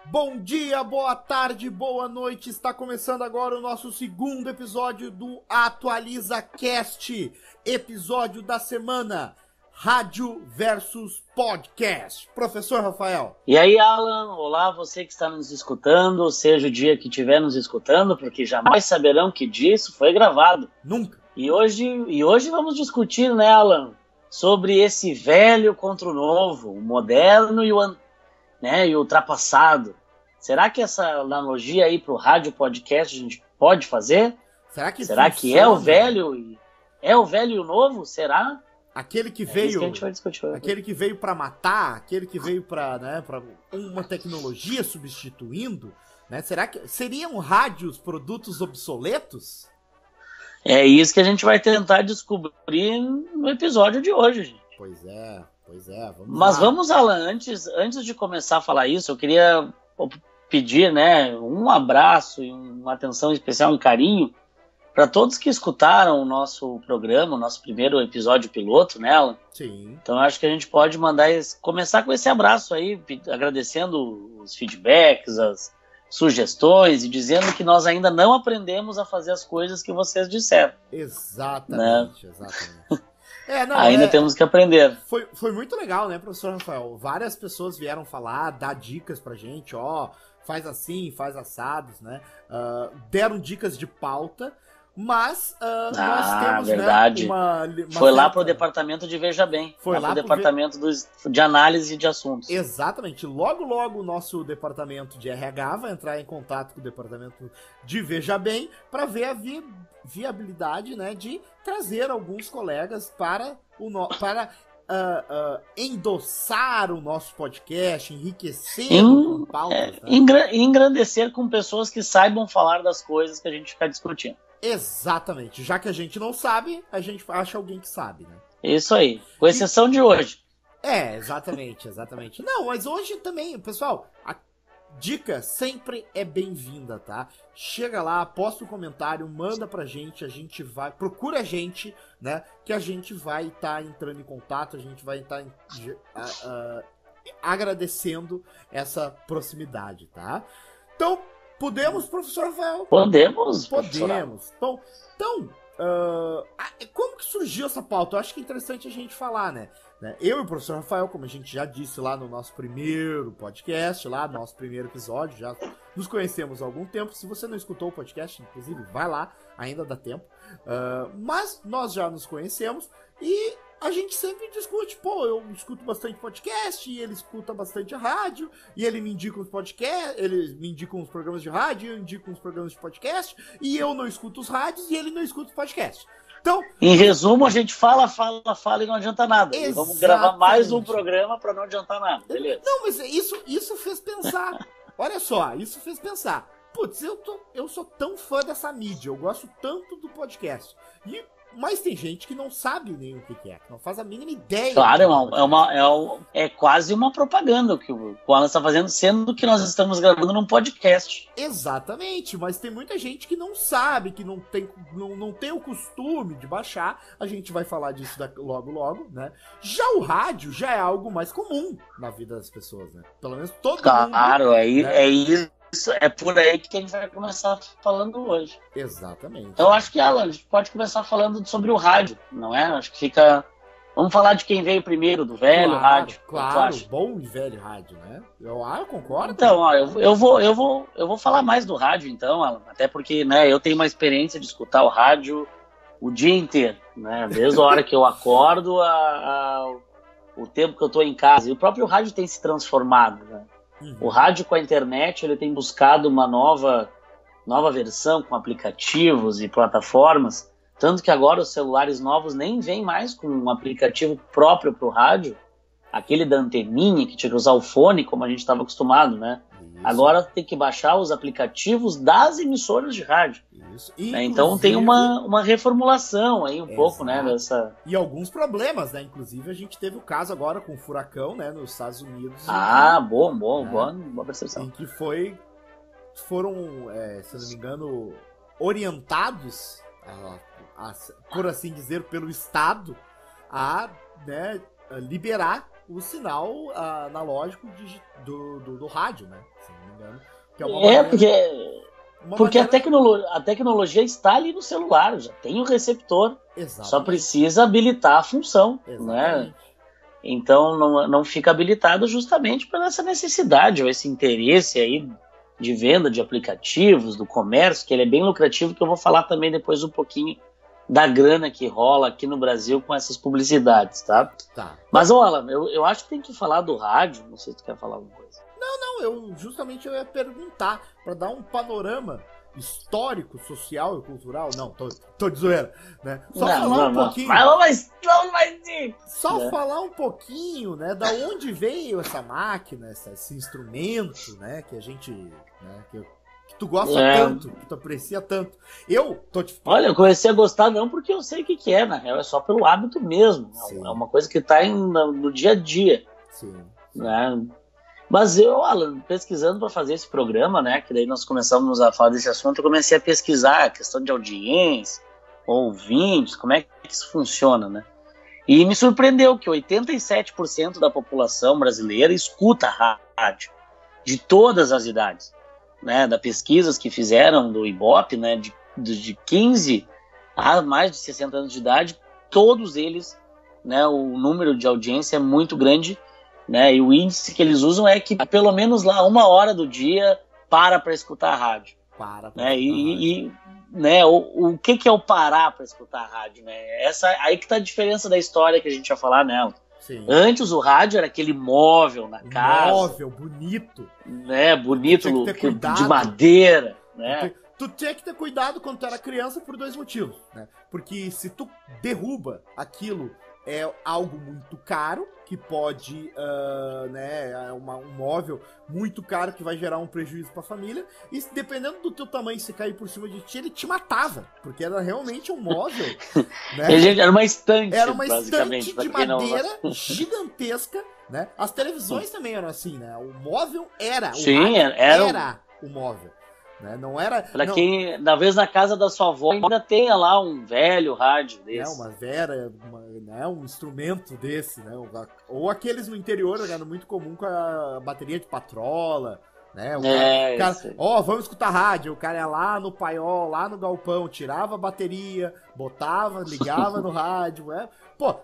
Bom dia, boa tarde, boa noite. Está começando agora o nosso segundo episódio do Atualiza Cast, episódio da semana, Rádio versus Podcast. Professor Rafael. E aí, Alan, olá, você que está nos escutando, seja o dia que estiver nos escutando, porque jamais saberão que disso foi gravado. Nunca. E hoje vamos discutir, né, Alan, sobre esse velho contra o novo, o moderno e o ultrapassado. Será que essa analogia aí para o rádio podcast a gente pode fazer? Será que é o velho e o novo? Será? Aquele que Isso veio, que a gente vai discutir hoje. aquele que veio para matar, aquele que veio para uma tecnologia substituindo, né? Será que seriam rádios produtos obsoletos? É isso que a gente vai tentar descobrir no episódio de hoje, gente. Pois é, Mas vamos, Alan, antes de começar a falar isso, eu queria pedir, né, um abraço e uma atenção especial, um carinho para todos que escutaram o nosso programa, o nosso primeiro episódio piloto, né, Alan? Sim. Então acho que a gente pode começar com esse abraço aí, agradecendo os feedbacks, as sugestões e dizendo que nós ainda não aprendemos a fazer as coisas que vocês disseram. Exatamente. Ainda temos que aprender. Foi muito legal, né, professor Rafael? Várias pessoas vieram falar, dar dicas pra gente, faz assim, faz assados, né? Deram dicas de pauta, mas nós temos, verdade. Né, uma foi lá pro departamento de Veja Bem. Foi lá pro departamento de análise de assuntos. Exatamente. Logo o nosso departamento de RH vai entrar em contato com o departamento de Veja Bem para ver a viabilidade, né, de trazer alguns colegas para endossar o nosso podcast, enriquecer com pautas, né? Engrandecer com pessoas que saibam falar das coisas que a gente fica discutindo. Exatamente. Já que a gente não sabe, a gente acha alguém que sabe, né? Isso aí. Com exceção de hoje. Exatamente. Não, mas hoje também, pessoal, a dica sempre é bem-vinda, tá? Chega lá, posta um comentário, manda pra gente, procura a gente, né? Que a gente vai estar entrando em contato, a gente vai estar agradecendo essa proximidade, tá? Então, podemos, professor Rafael? Podemos. Então, como que surgiu essa pauta? Eu acho que é interessante a gente falar, né? Eu e o professor Rafael, como a gente já disse lá no nosso primeiro podcast, lá no nosso primeiro episódio, já nos conhecemos há algum tempo. Se você não escutou o podcast, inclusive, vai lá, ainda dá tempo. Mas nós já nos conhecemos e a gente sempre discute. Eu escuto bastante podcast, e ele escuta bastante rádio, e ele me indica uns podcasts, ele me indica uns programas de rádio, eu indico uns programas de podcast, e eu não escuto os rádios, e ele não escuta os podcasts. Então, em resumo, a gente fala e não adianta nada. E vamos gravar mais um programa para não adiantar nada, beleza? Não, mas isso fez pensar. Olha só, isso fez pensar. Putz, eu sou tão fã dessa mídia, eu gosto tanto do podcast. Mas tem gente que não sabe nem o que é, que não faz a mínima ideia. Claro, é quase uma propaganda que o Alan está fazendo, sendo que nós estamos gravando num podcast. Exatamente, mas tem muita gente que não sabe, que não tem o costume de baixar. A gente vai falar disso logo, né? Já o rádio já é algo mais comum na vida das pessoas, né? Pelo menos todo mundo. Claro, né? É isso. É por aí que a gente vai começar falando hoje. Exatamente. Então, acho que, Alan, a gente pode começar falando sobre o rádio, não é? Acho que fica... Vamos falar de quem veio primeiro, do velho rádio. Claro, bom e velho rádio, né? Eu concordo. Então, eu vou falar mais do rádio, então, Alan, até porque, né, eu tenho uma experiência de escutar o rádio o dia inteiro, né? Desde a hora que eu acordo o tempo que eu estou em casa. E o próprio rádio tem se transformado, né? O rádio com a internet, ele tem buscado uma nova versão com aplicativos e plataformas, tanto que agora os celulares novos nem vêm mais com um aplicativo próprio para o rádio, aquele da anteninha que tinha que usar o fone, como a gente estava acostumado, né? Isso. Agora tem que baixar os aplicativos das emissoras de rádio. Isso. Então tem uma reformulação aí pouco, né, dessa... E alguns problemas, né? Inclusive a gente teve o caso agora com o furacão, né, nos Estados Unidos. Boa percepção. Em que foram, se eu não me engano, orientados, por assim dizer, pelo Estado, a liberar o sinal analógico do rádio, né? Se não me engano. entendeu? Que é uma maneira, porque a tecnologia está ali no celular, já tem o receptor, Exatamente. Só precisa habilitar a função, Exatamente. né? Então não fica habilitado justamente por essa necessidade ou esse interesse aí de venda de aplicativos, do comércio, que ele é bem lucrativo, que eu vou falar também depois um pouquinho da grana que rola aqui no Brasil com essas publicidades, tá? Tá. Mas, Alan, eu acho que tem que falar do rádio, não sei se tu quer falar alguma coisa. Não, eu ia perguntar, para dar um panorama histórico, social e cultural. Não, tô de zoeira, né? Só falar um pouquinho. Só falar um pouquinho, né, da onde veio essa máquina, esse instrumento, né, que a gente, né, que tu gosta tanto, que tu aprecia tanto. Olha, eu comecei a gostar não porque eu sei o que é, na real, é só pelo hábito mesmo. Sim. É uma coisa que tá no dia a dia. Sim. Né? Mas eu, Alan, pesquisando para fazer esse programa, né, que daí nós começamos a falar desse assunto, eu comecei a pesquisar a questão de audiência, ouvintes, como é que isso funciona, né? E me surpreendeu que 87% da população brasileira escuta rádio, de todas as idades, né? Da pesquisas que fizeram do Ibope, né, de 15 a mais de 60 anos de idade, todos eles, né, o número de audiência é muito grande, né, e o índice que eles usam é que pelo menos lá 1 hora do dia para escutar a rádio. Né, e né, o que é o parar para escutar a rádio? Né? Aí que tá a diferença da história que a gente ia falar, né? Sim. Antes o rádio era aquele móvel na casa. Móvel, bonito. Né, bonito, de madeira. Né? Tu tinha que ter cuidado quando tu era criança por 2 motivos. Né? Porque se tu derruba aquilo, é algo muito caro, que pode, né, um móvel muito caro que vai gerar um prejuízo pra família, e dependendo do teu tamanho, se cair por cima de ti, ele te matava, porque era realmente um móvel, né? Era uma estante, era uma estante de madeira gigantesca, né? As televisões também eram assim, né? O móvel era, era o móvel. Né? Não era. Pra quem, na vez na casa da sua avó, ainda tenha lá um velho rádio desse. Uma vera, né, um instrumento desse, né? Ou aqueles no interior, era muito comum com a bateria de patrola, né? O cara, vamos escutar rádio. O cara ia lá no paiol, lá no galpão, tirava a bateria, botava, ligava no rádio. Pô,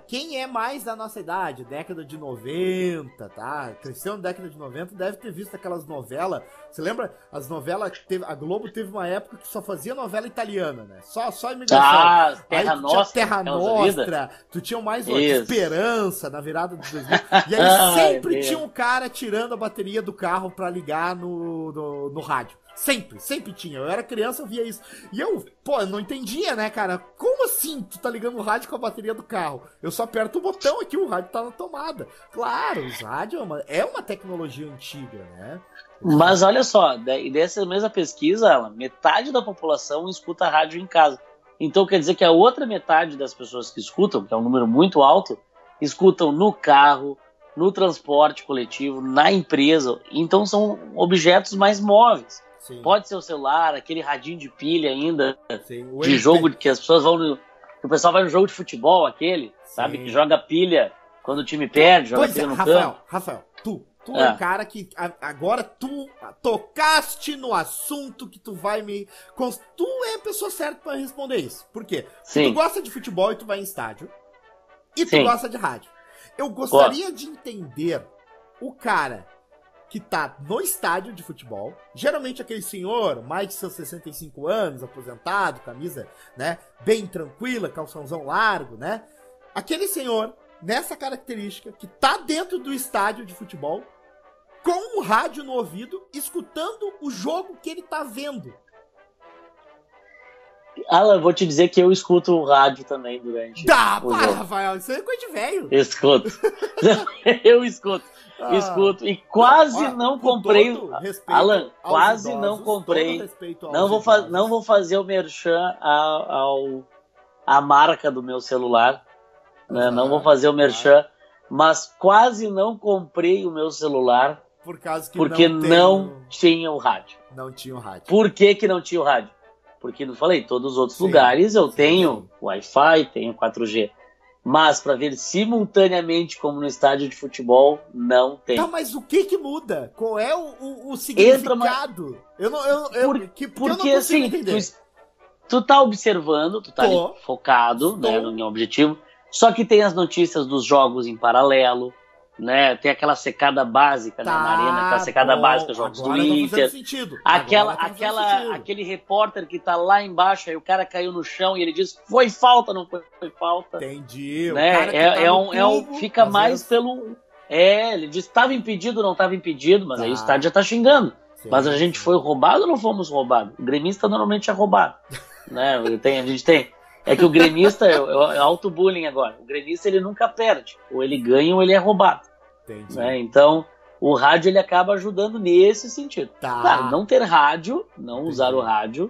quem é mais da nossa idade, década de 90, tá? Cresceu na década de 90, deve ter visto aquelas novelas. Você lembra? As novelas, a Globo teve uma época que só fazia novela italiana, né? Só imigração. Terra Nostra. Terra Nostra, tu tinha mais uma Esperança na virada de 2000. E aí sempre tinha um cara tirando a bateria do carro pra ligar no rádio. Sempre tinha. Eu era criança, eu via isso. E eu não entendia, né, cara? Como assim tu tá ligando o rádio com a bateria do carro? Eu só aperto o botão aqui, o rádio tá na tomada. Claro, os rádios é uma tecnologia antiga, né? Mas olha só, dessa mesma pesquisa, metade da população escuta rádio em casa. Então quer dizer que a outra metade das pessoas que escutam, que é um número muito alto, escutam no carro, no transporte coletivo, na empresa. Então são objetos mais móveis. Sim. Pode ser o celular, aquele radinho de pilha ainda, sim, de jogo que as pessoas vão que o pessoal vai no jogo de futebol, aquele, sim, sabe, que joga pilha quando o time perde, joga pilha no campo. Rafael, tu é um cara que agora tu tocaste no assunto que tu vai me... Tu é a pessoa certa pra responder isso. Por quê? Porque tu gosta de futebol e tu vai em estádio, e tu gosta de rádio. Eu gostaria de entender o cara que tá no estádio de futebol, geralmente aquele senhor, mais de seus 65 anos, aposentado, camisa, né, bem tranquila, calçãozão largo, né, aquele senhor, nessa característica, que tá dentro do estádio de futebol, com o rádio no ouvido, escutando o jogo que ele tá vendo. Alan, vou te dizer que eu escuto o rádio também durante o jogo. Rafael, isso é coisa de velho. Escuto. Eu escuto. Escuto. E quase não comprei. Alan, quase não comprei. Não vou fazer o merchan à marca do meu celular. Né? Não vou fazer o merchan. Mas quase não comprei o meu celular porque não tinha o rádio. Não tinha o rádio. Por que não tinha o rádio? Porque, não falei, todos os outros lugares eu tenho Wi-Fi, tenho 4G. Mas para ver simultaneamente como no estádio de futebol, não tem. Tá, mas o que muda? Qual é o significado? Eu não porque assim, tu tá observando, tu tá ali focado, né, no objetivo, só que tem as notícias dos jogos em paralelo, né? Tem aquela secada básica, né, na arena, aquela secada básica, jogos do Inter. Aquele repórter que tá lá embaixo, aí o cara caiu no chão e ele diz: foi falta, não foi falta. Entendi. Né? Fica mais pelo. Ele diz: estava impedido, não estava impedido, mas aí o estádio já tá xingando. Sim, mas a gente foi roubado ou não fomos roubados? O gremista normalmente é roubado. Né? A gente tem. É que o gremista é auto-bullying agora. O gremista ele nunca perde. Ou ele ganha ou ele é roubado. Né? Então, o rádio ele acaba ajudando nesse sentido. Claro, não ter rádio, não usar o rádio,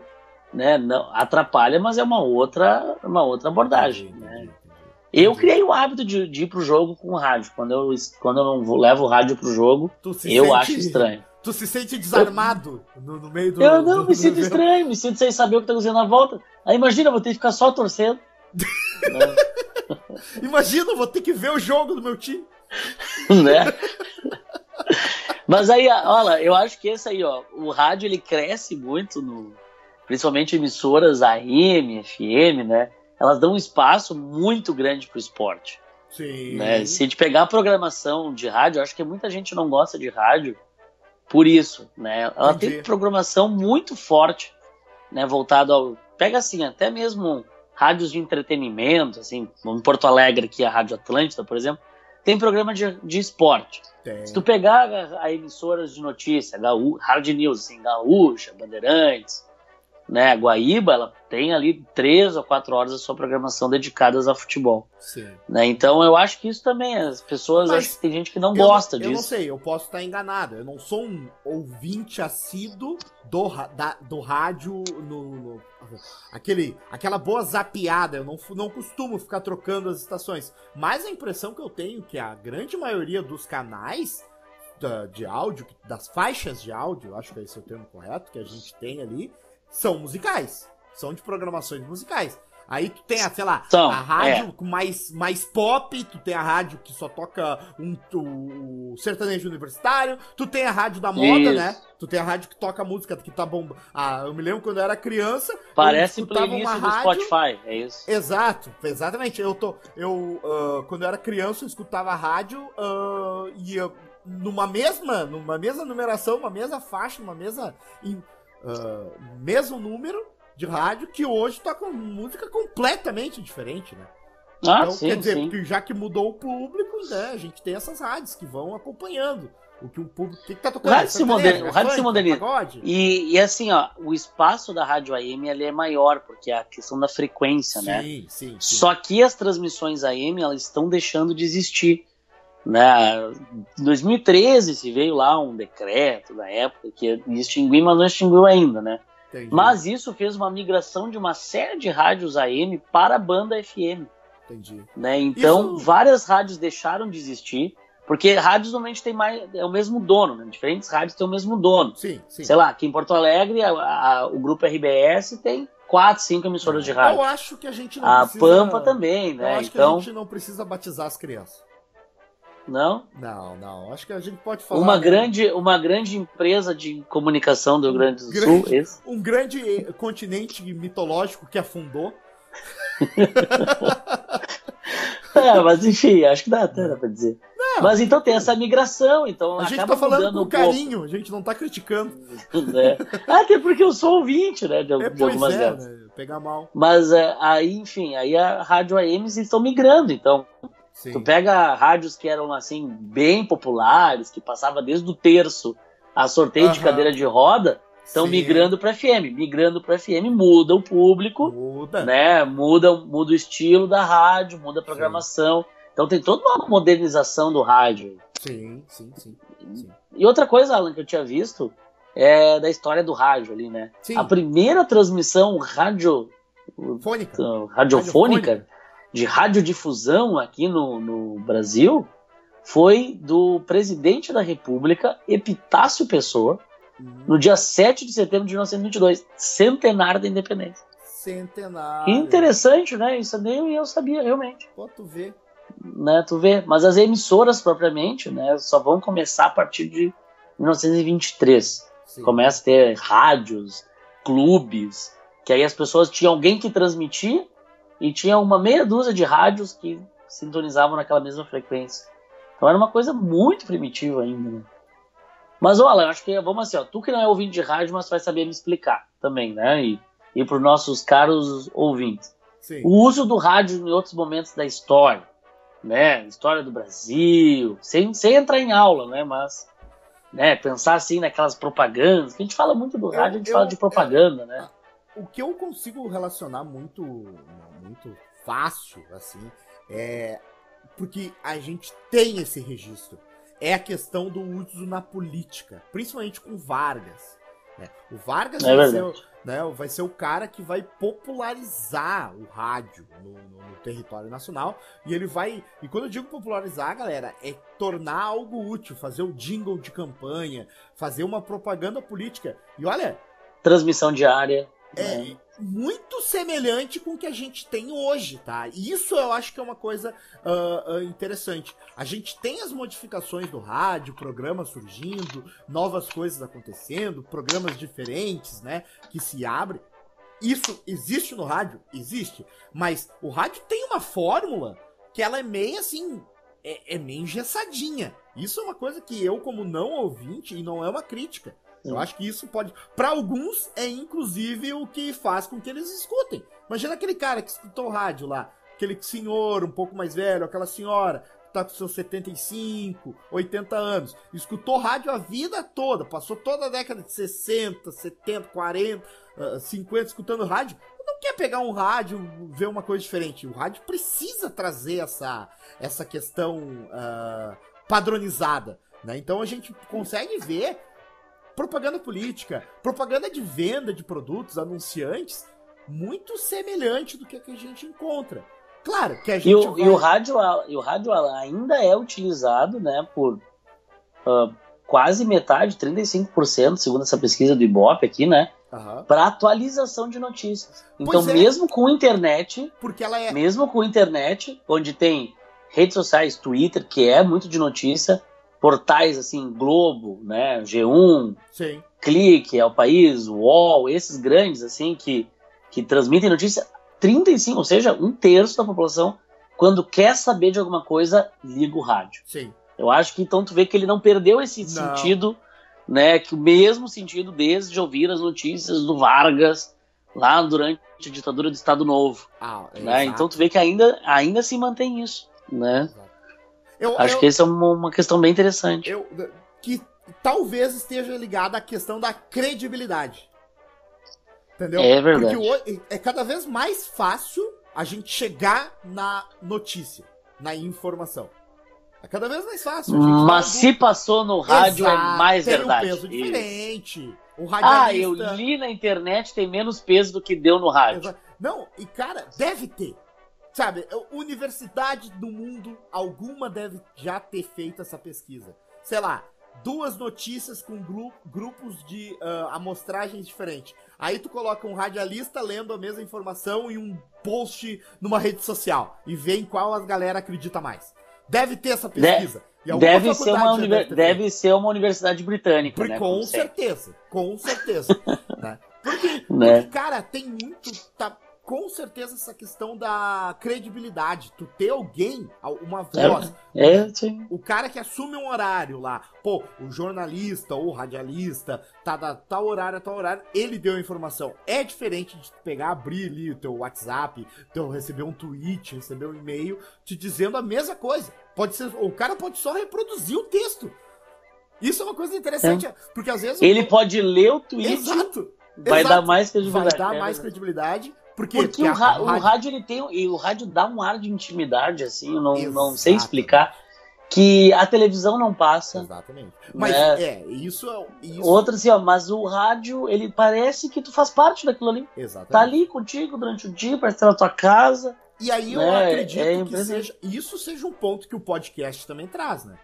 né, não, atrapalha, mas é uma outra abordagem. Né? Eu criei o hábito de ir pro jogo com o rádio. Quando eu não levo o rádio pro jogo, acho estranho. Tu se sente desarmado no meio do... Eu não, me sinto estranho, me sinto sem saber o que tá acontecendo na volta. Aí imagina, eu vou ter que ficar só torcendo. Né? Imagina, eu vou ter que ver o jogo do meu time. Né? Mas aí, olha, eu acho que esse aí, ó, o rádio ele cresce muito, principalmente emissoras AM, FM, né? Elas dão um espaço muito grande pro esporte. Sim. Né? Se a gente pegar a programação de rádio, eu acho que muita gente não gosta de rádio por isso, né? Ela tem programação muito forte, né? Voltado ao... Pega assim, até mesmo rádios de entretenimento, assim, em Porto Alegre aqui, a Rádio Atlântida, por exemplo, tem programa de esporte. Se tu pegar a emissoras de notícia, Hard News, assim, Gaúcha, Bandeirantes, né, Guaíba, ela tem ali 3 ou 4 horas da sua programação dedicadas a futebol. Sim. Né, então eu acho que isso também, as pessoas, acho que tem gente que não gosta disso. Eu não sei, eu posso estar enganado, eu não sou um ouvinte assíduo do rádio, aquela boa zapeada, eu não costumo ficar trocando as estações, mas a impressão que eu tenho é que a grande maioria dos canais de áudio, das faixas de áudio, acho que esse é o termo correto, que a gente tem ali, são musicais, são de programações musicais. Aí tu tem, sei lá, a rádio com mais pop, tu tem a rádio que só toca o sertanejo universitário, tu tem a rádio da moda, né? Tu tem a rádio que toca música que tá bomba. Eu me lembro quando eu era criança. Parece playlist do Spotify, é isso. Exato, exatamente. Quando eu era criança, eu escutava a rádio e numa mesma numeração, uma mesma faixa, mesmo número de rádio, que hoje toca música completamente diferente, né? Então, sim, quer dizer, sim. porque já que mudou o público, né, a gente tem essas rádios que vão acompanhando o que o público... O que tá tocando? O rádio se moderniza. E assim, ó, o espaço da rádio AM ele é maior, porque é a questão da frequência, né? Sim. Só que as transmissões AM, elas estão deixando de existir. Né? Em 2013 se veio lá um decreto da época que ia extinguir, mas não extinguiu ainda, né? Entendi. Mas isso fez uma migração de uma série de rádios AM para a banda FM. Entendi. Né? Então, várias rádios deixaram de existir, porque rádios normalmente tem é o mesmo dono, né? Diferentes rádios têm o mesmo dono. Sim. Sei lá, aqui em Porto Alegre, o grupo RBS tem 4, 5 emissoras de rádio. Eu acho que a gente não precisa... A Pampa também, né? Eu acho que a gente não precisa batizar as crianças. Não? Não. Acho que a gente pode falar... Uma grande empresa de comunicação do Rio Grande do Sul. Um grande continente mitológico que afundou. Mas enfim, acho que dá pra dizer. Não, mas então tem essa migração, então a gente tá falando com carinho, a gente não tá criticando. Até porque eu sou ouvinte, né, de algumas delas. Né, pegar mal. Mas aí a rádio AM estão migrando, então... Sim. Tu pega rádios que eram assim bem populares, que passava desde o terço a sorteio de cadeira de roda, estão migrando para FM. Migrando para FM muda o público, né? Muda o estilo da rádio, muda a programação. Sim. Então tem toda uma modernização do rádio. Sim. E outra coisa, Alan, que eu tinha visto é da história do rádio ali, né? Sim. A primeira transmissão radiofônica de radiodifusão aqui no Brasil foi do presidente da República, Epitácio Pessoa, no dia 7 de setembro de 1922, centenário da independência. Centenário. Interessante, né? Isso nem eu sabia, realmente. Pô, tu vê. Né, tu vê. Mas as emissoras, propriamente, né, só vão começar a partir de 1923. Sim. Começa a ter rádios, clubes, que aí as pessoas tinham alguém que transmitia e tinha uma meia dúzia de rádios que sintonizavam naquela mesma frequência. Então era uma coisa muito primitiva ainda, né? Mas, olha, acho que vamos assim, ó, tu que não é ouvinte de rádio, mas vai saber me explicar também, né? E para os nossos caros ouvintes. Sim. O uso do rádio em outros momentos da história, né? História do Brasil, sem entrar em aula, né? Mas, né, pensar assim naquelas propagandas, que a gente fala muito do rádio, a gente fala de propaganda, né? O que eu consigo relacionar muito fácil, assim, é porque a gente tem esse registro. É a questão do uso na política, principalmente com Vargas. Né? O Vargas vai ser o cara que vai popularizar o rádio no território nacional. E ele vai. E quando eu digo popularizar, galera, é tornar algo útil, fazer o jingle de campanha, fazer uma propaganda política. E olha. Transmissão diária. É muito semelhante com o que a gente tem hoje, tá? E isso eu acho que é uma coisa interessante. A gente tem as modificações do rádio, programas surgindo, novas coisas acontecendo, programas diferentes, né? Que se abrem. Isso existe no rádio? Existe. Mas o rádio tem uma fórmula que ela é meio assim... É meio engessadinha. Isso é uma coisa que eu, como não ouvinte, e não é uma crítica... Eu acho que isso pode... Para alguns, é inclusive o que faz com que eles escutem. Imagina aquele cara que escutou o rádio lá. Aquele senhor um pouco mais velho, aquela senhora que tá com seus 75, 80 anos. Escutou rádio a vida toda. Passou toda a década de 60, 70, 40, 50 escutando rádio. Não quer pegar um rádio, ver uma coisa diferente. O rádio precisa trazer essa questão padronizada. Né? Então a gente consegue ver... propaganda política, propaganda de venda de produtos, anunciantes, muito semelhante do que a gente encontra. Claro que a gente o rádio ainda é utilizado, né, por quase metade, 35%, segundo essa pesquisa do Ibope aqui, né, para atualização de notícias. Então, mesmo com internet, porque ela é... mesmo com internet, onde tem redes sociais, Twitter, que é muito de notícia, portais assim, Globo, né, G1, sim. Clique, É o País, UOL, esses grandes assim que transmitem notícia, 35, ou seja, 1/3 da população, quando quer saber de alguma coisa, liga o rádio. Sim. Eu acho que então tu vê que ele não perdeu esse sentido, né, que o mesmo sentido desde ouvir as notícias do Vargas lá durante a ditadura do Estado Novo. Né? Então tu vê que ainda se mantém isso, né? Exato. Acho que essa é uma questão bem interessante. Que talvez esteja ligada à questão da credibilidade. Entendeu? É verdade. Porque é cada vez mais fácil a gente chegar na notícia, na informação. É cada vez mais fácil. Mas se passou no rádio, é mais tem verdade. Tem um peso diferente. Um radialista... eu li na internet, tem menos peso do que deu no rádio. Não, e cara, deve ter. Sabe, universidade do mundo, alguma deve já ter feito essa pesquisa. Sei lá, 2 notícias com grupos de amostragens diferentes. Aí tu coloca um radialista lendo a mesma informação e um post numa rede social. E vê em qual a galera acredita mais. Deve ter essa pesquisa. Deve ser uma universidade britânica, né? Com certeza. Né? Porque, cara, tem muito... Com certeza essa questão da credibilidade. Tu ter alguém, uma voz. Sim. O cara que assume um horário lá. Pô, o jornalista ou o radialista tá da tal horário a tal horário. Ele deu a informação. É diferente de tu pegar, abrir ali o teu WhatsApp, receber um tweet, receber um e-mail te dizendo a mesma coisa. Pode ser, o cara pode só reproduzir o texto. Isso é uma coisa interessante. Porque às vezes... Ele pode ler o tweet. Exato. Vai dar mais credibilidade. Vai dar mais credibilidade. Porque o rádio ele tem, e o rádio dá um ar de intimidade, assim, eu não sei explicar, que a televisão não passa. Exatamente. Mas isso. Outra assim, mas o rádio, ele parece que tu faz parte daquilo ali. Exatamente. Tá ali contigo durante o dia, parece estar na tua casa. E aí eu acredito que isso seja um ponto que o podcast também traz, né?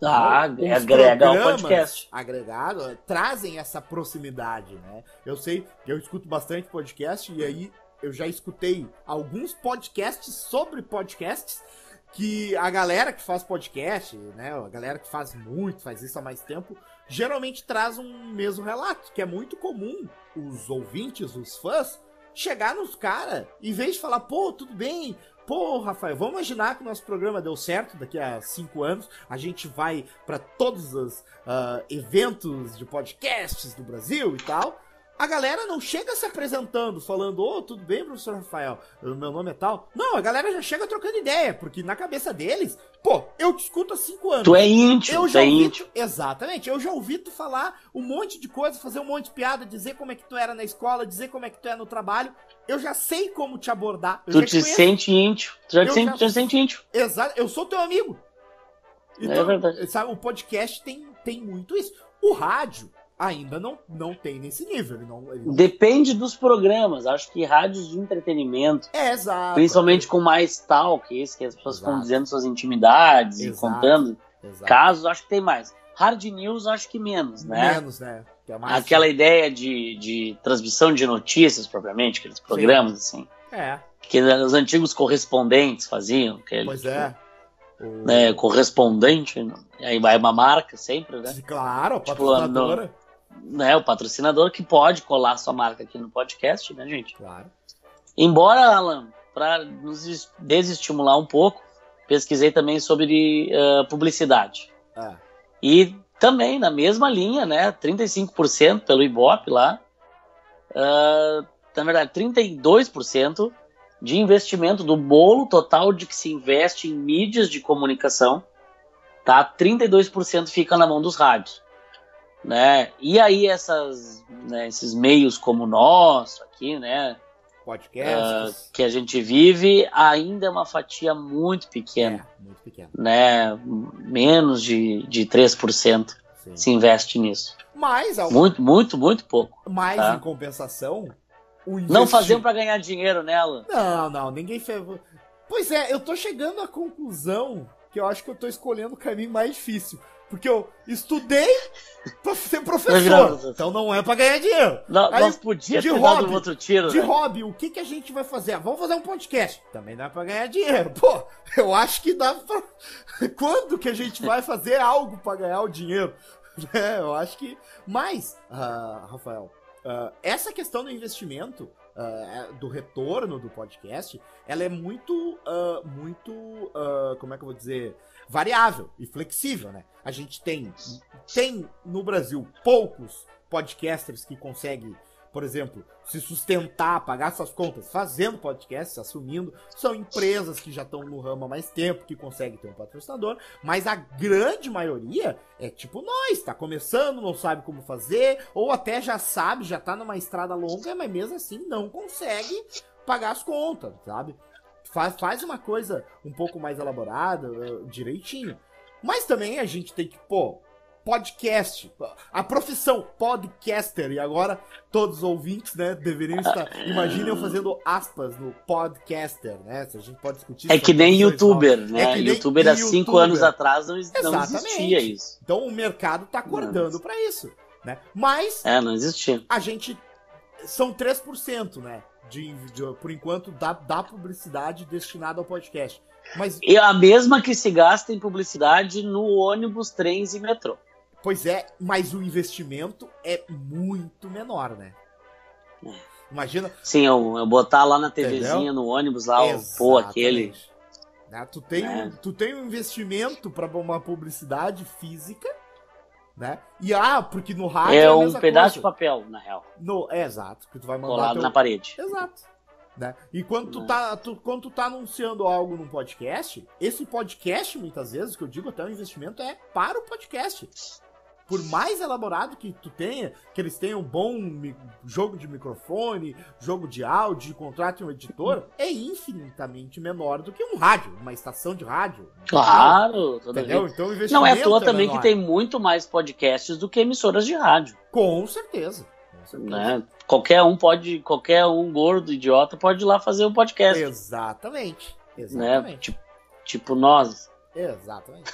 Agrega ao podcast. Agregado, trazem essa proximidade, né? Eu sei que eu escuto bastante podcast e aí eu já escutei alguns podcasts sobre podcasts que a galera que faz podcast, né? A galera que faz isso há mais tempo, geralmente traz um mesmo relato, que é muito comum os ouvintes, os fãs, chegar nos caras, em vez de falar, pô, tudo bem, pô, Rafael, vamos imaginar que o nosso programa deu certo, daqui a 5 anos a gente vai para todos os eventos de podcasts do Brasil e tal. A galera não chega se apresentando, falando, ô, tudo bem, professor Rafael, meu nome é tal. Não, a galera já chega trocando ideia, porque na cabeça deles, pô, eu te escuto há 5 anos. Tu é íntimo, Exatamente, eu já ouvi tu falar um monte de coisa, fazer um monte de piada, dizer como é que tu era na escola, dizer como é que tu é no trabalho. Eu já sei como te abordar. Tu te sente íntimo. Tu já te sente íntimo. Exato, eu sou teu amigo. Então, é verdade. Sabe, o podcast tem muito isso. O rádio ainda não tem nesse nível. Ele não... Depende dos programas. Acho que rádios de entretenimento, exato, principalmente com mais talk, que as pessoas estão dizendo suas intimidades e contando casos, acho que tem mais. Hard news, acho que menos, né? Menos, né? Que é mais aquela ideia de transmissão de notícias, propriamente, aqueles programas, assim. Que os antigos correspondentes faziam. Pois é. Correspondente, aí vai uma marca sempre, né? Claro, patrocinadora. O patrocinador que pode colar sua marca aqui no podcast, né, gente? Claro. Embora, Alan, para nos desestimular um pouco, pesquisei também sobre publicidade. E também, na mesma linha, né, 35% pelo Ibope lá, na verdade, 32% de investimento do bolo total de que se investe em mídias de comunicação, tá? 32% fica na mão dos rádios, né? E aí esses meios como o nosso aqui, né? Podcasts. Que a gente vive, ainda é uma fatia muito pequena. Muito pequena. Né? Menos de 3% se investe nisso. Mas, muito, muito, muito pouco. Mas, tá? Em compensação, não faziam pra ganhar dinheiro nela. Não, ninguém fez. Pois é, eu tô chegando à conclusão que eu acho que eu tô escolhendo o caminho mais difícil. Porque eu estudei pra ser professor, então não é pra ganhar dinheiro. Nós podíamos ter dado um outro tiro, de hobby, o que a gente vai fazer? Vamos fazer um podcast. Também não é pra ganhar dinheiro. Pô, eu acho que dá pra... Quando que a gente vai fazer algo pra ganhar o dinheiro? Eu acho que... Mas, Rafael, essa questão do investimento, do retorno do podcast, ela é muito, como é que eu vou dizer... variável e flexível, né? A gente tem no Brasil poucos podcasters que conseguem, por exemplo, se sustentar, pagar suas contas fazendo podcast, assumindo. São empresas que já estão no ramo há mais tempo, que conseguem ter um patrocinador, mas a grande maioria é tipo nós, tá começando, não sabe como fazer, ou até já sabe, já tá numa estrada longa, mas mesmo assim não consegue pagar as contas, sabe? Faz uma coisa um pouco mais elaborada, direitinho. Mas também a gente tem que, podcast, a profissão podcaster, e agora todos os ouvintes, né, deveriam estar, imaginem eu fazendo aspas no podcaster, né, se a gente pode discutir... É que nem youtuber, né, youtuber há 5 anos atrás não existia isso. Então o mercado tá acordando pra isso, né, mas... não existia. A gente, são 3%, né, por enquanto, da publicidade destinada ao podcast. Mas... E a mesma que se gasta em publicidade no ônibus, trens e metrô. Pois é, mas o investimento é muito menor, né? Imagina... Sim, eu botar lá na TVzinha, no ônibus lá, aquele... Né? Tu tem um investimento para uma publicidade física, né? E porque no rádio é um pedaço de papel, na real. Exato, que tu vai mandar colado na parede. Exato. Né? E quando tu tá anunciando algo num podcast, esse podcast, muitas vezes, que eu digo até o investimento é para o podcast. Por mais elaborado que tu tenha, que eles tenham bom jogo de microfone, jogo de áudio, contrate um editor, é infinitamente menor do que um rádio, uma estação de rádio. Claro, entendeu? Então, o investimento não é à toa também que tem muito mais podcasts do que emissoras de rádio. Com certeza. Né? Qualquer um gordo, idiota, pode ir lá fazer um podcast. Exatamente. Né? Tipo nós. Exatamente.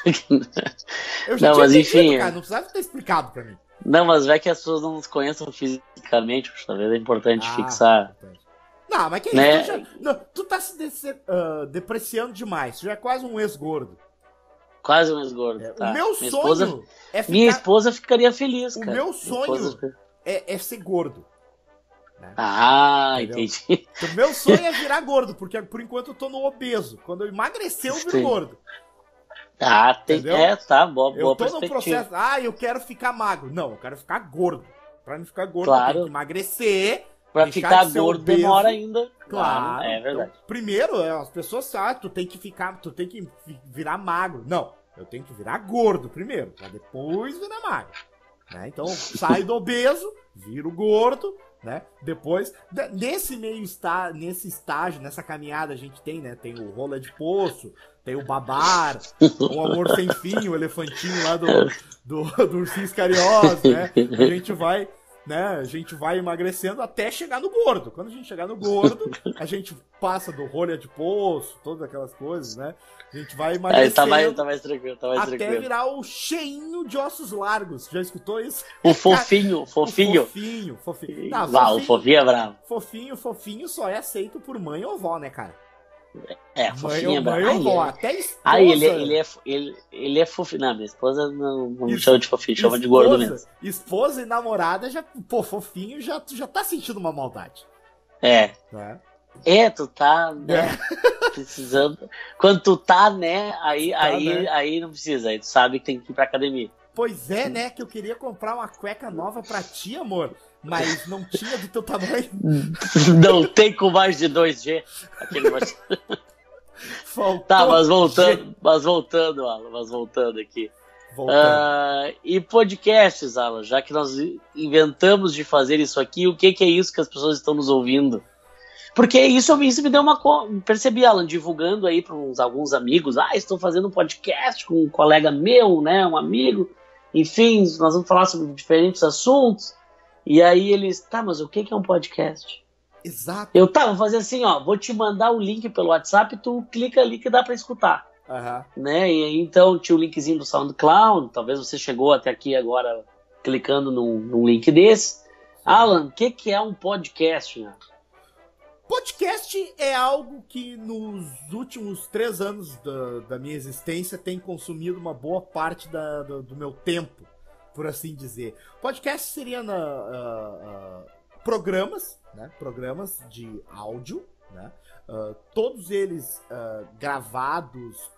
Eu já Não, tinha mas enfim, entendido, cara, não precisava ter explicado pra mim. Não, mas vai que as pessoas não nos conheçam fisicamente, talvez é importante fixar. Não, mas que isso? Né? Tu tá se depreciando demais. Tu já é quase um ex-gordo. Quase um ex-gordo. Tá. O meu sonho é ficar... Minha esposa ficaria feliz, cara. O meu sonho é ser gordo. Né? Ah, entendeu? Entendi. Então, o meu sonho é virar gordo, porque por enquanto eu tô no obeso. Quando eu emagrecer, eu viro gordo. Ah, tem. Entendeu? Tá, boa eu tô perspectiva. no processo. Eu quero ficar magro. Não, eu quero ficar gordo. Pra não ficar gordo, claro. eu tenho que emagrecer. Pra ficar gordo obeso. Demora ainda. Claro. É verdade. Então, primeiro, as pessoas sabem, tu tem que virar magro. Não, eu tenho que virar gordo primeiro, pra depois virar magro. Né? Então, sai do obeso, viro gordo, né? Depois, nesse nesse estágio, nessa caminhada a gente tem, né? Tem o rola de poço, tem o babar, o amor sem fim, o elefantinho lá do Ursinhos Carinhosos, né? A gente vai emagrecendo até chegar no gordo. Quando a gente chegar no gordo, a gente passa do rolha de poço, todas aquelas coisas, né? A gente vai emagrecendo. Tá mais tranquilo, até virar o cheinho de ossos largos. Já escutou isso? O fofinho. O fofinho. Não, o fofinho é bravo. Fofinho só é aceito por mãe ou avó, né, cara? Fofinho é bravo. Mãe ou avó, até esposa. Ele é fofinho. Não, minha esposa não me chama de fofinho, chama de gordo mesmo. Esposa e namorada já, fofinho, já tá sentindo uma maldade. Tu tá, né, precisando. Quando tu tá, né, aí não precisa, aí tu sabe que tem que ir pra academia. Pois é, né, que eu queria comprar uma cueca nova pra ti, amor, mas não tinha do teu tamanho. Não tem com mais de 2G. Aquele Tá, mas voltando, Alan, aqui. E podcasts, Alan, já que nós inventamos de fazer isso aqui, o que é isso que as pessoas estão nos ouvindo? Porque isso me deu percebi, Alan, divulgando aí para alguns amigos, estou fazendo um podcast com um colega meu, né, um amigo, enfim, nós vamos falar sobre diferentes assuntos, e aí eles, mas o que é um podcast? Exato. Vou fazer assim, vou te mandar o link pelo WhatsApp, tu clica ali que dá para escutar. Né? E aí, então, tinha o linkzinho do SoundCloud, talvez você chegou até aqui agora clicando num link desse. Alan, o que é um podcast, né? Podcast é algo que nos últimos 3 anos da minha existência tem consumido uma boa parte do meu tempo, por assim dizer. Podcast seria programas, né? Programas de áudio, né? Todos eles gravados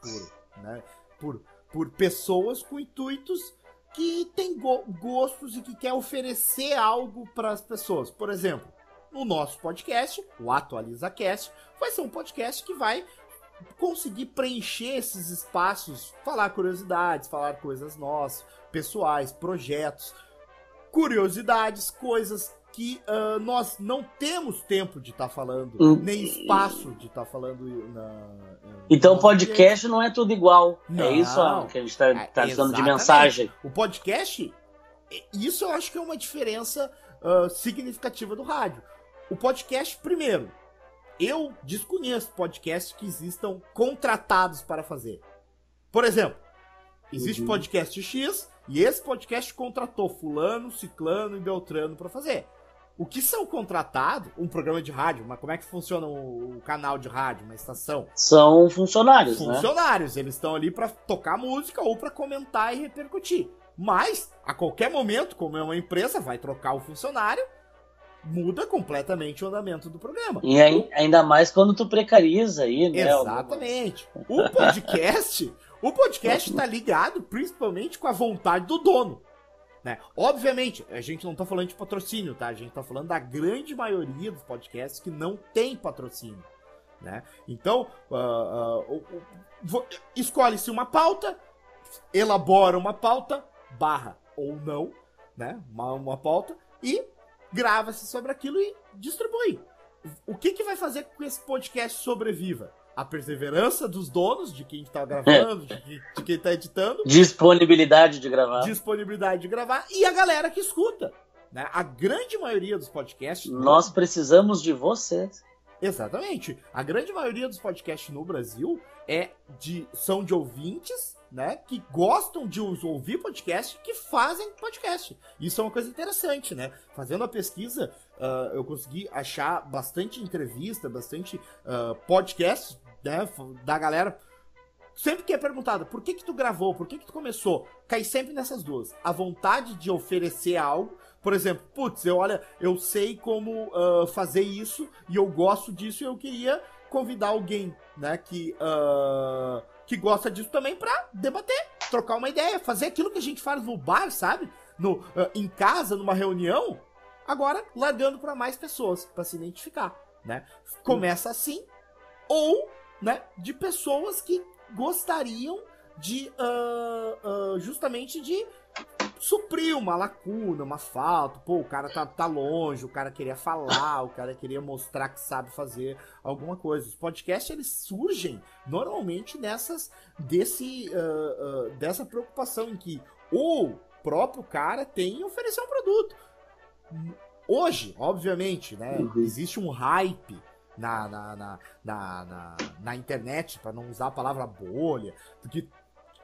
por pessoas com intuitos que têm gostos e que quer oferecer algo para as pessoas. Por exemplo, o nosso podcast, o AtualizaCast, vai ser um podcast que vai conseguir preencher esses espaços, falar curiosidades, falar coisas nossas, pessoais, projetos, curiosidades, coisas que nós não temos tempo de estar falando, nem espaço de estar falando. Então podcast não é tudo igual. Não, é isso que a gente está falando de mensagem. O podcast, isso eu acho que é uma diferença significativa do rádio. O podcast, primeiro, eu desconheço podcasts que existam contratados para fazer. Por exemplo, existe podcast X e esse podcast contratou fulano, ciclano e beltrano para fazer. O que são contratados, um programa de rádio, mas como é que funciona o canal de rádio, uma estação? São funcionários, Funcionários, eles estão ali para tocar música ou para comentar e repercutir. Mas, a qualquer momento, como é uma empresa, vai trocar o funcionário, muda completamente o andamento do programa. E ainda mais quando tu precariza aí, né? Exatamente. O podcast está ligado principalmente com a vontade do dono. Né? Obviamente, a gente não tá falando de patrocínio, tá? A gente tá falando da grande maioria dos podcasts que não tem patrocínio, né? Então, escolhe-se uma pauta, elabora uma pauta, ou não, né? Uma pauta, e grava-se sobre aquilo e distribui. O que vai fazer com que esse podcast sobreviva? A perseverança dos donos, de quem está gravando, de quem está editando. Disponibilidade de gravar. E a galera que escuta. Né? A grande maioria dos podcasts... Nós precisamos de vocês. Exatamente. A grande maioria dos podcasts no Brasil são de ouvintes, né, que gostam de ouvir podcast, que fazem podcast. Isso é uma coisa interessante, né? Fazendo a pesquisa, eu consegui achar bastante entrevista, bastante podcasts, né, da galera. Sempre que é perguntado, por que tu gravou, por que tu começou? Cai sempre nessas duas. A vontade de oferecer algo. Por exemplo, putz, eu sei como fazer isso e eu gosto disso e eu queria convidar alguém, né, que gosta disso também pra debater, trocar uma ideia, fazer aquilo que a gente faz no bar, sabe? Em casa, numa reunião, agora largando pra mais pessoas, pra se identificar, né? Começa assim, ou, né, de pessoas que gostariam de justamente de suprir uma lacuna, uma falta. Pô, o cara tá longe, o cara queria falar, o cara queria mostrar que sabe fazer alguma coisa. Os podcasts, eles surgem normalmente dessa preocupação em que o próprio cara tem em oferecer um produto. Hoje, obviamente, né, existe um hype na internet, para não usar a palavra bolha, porque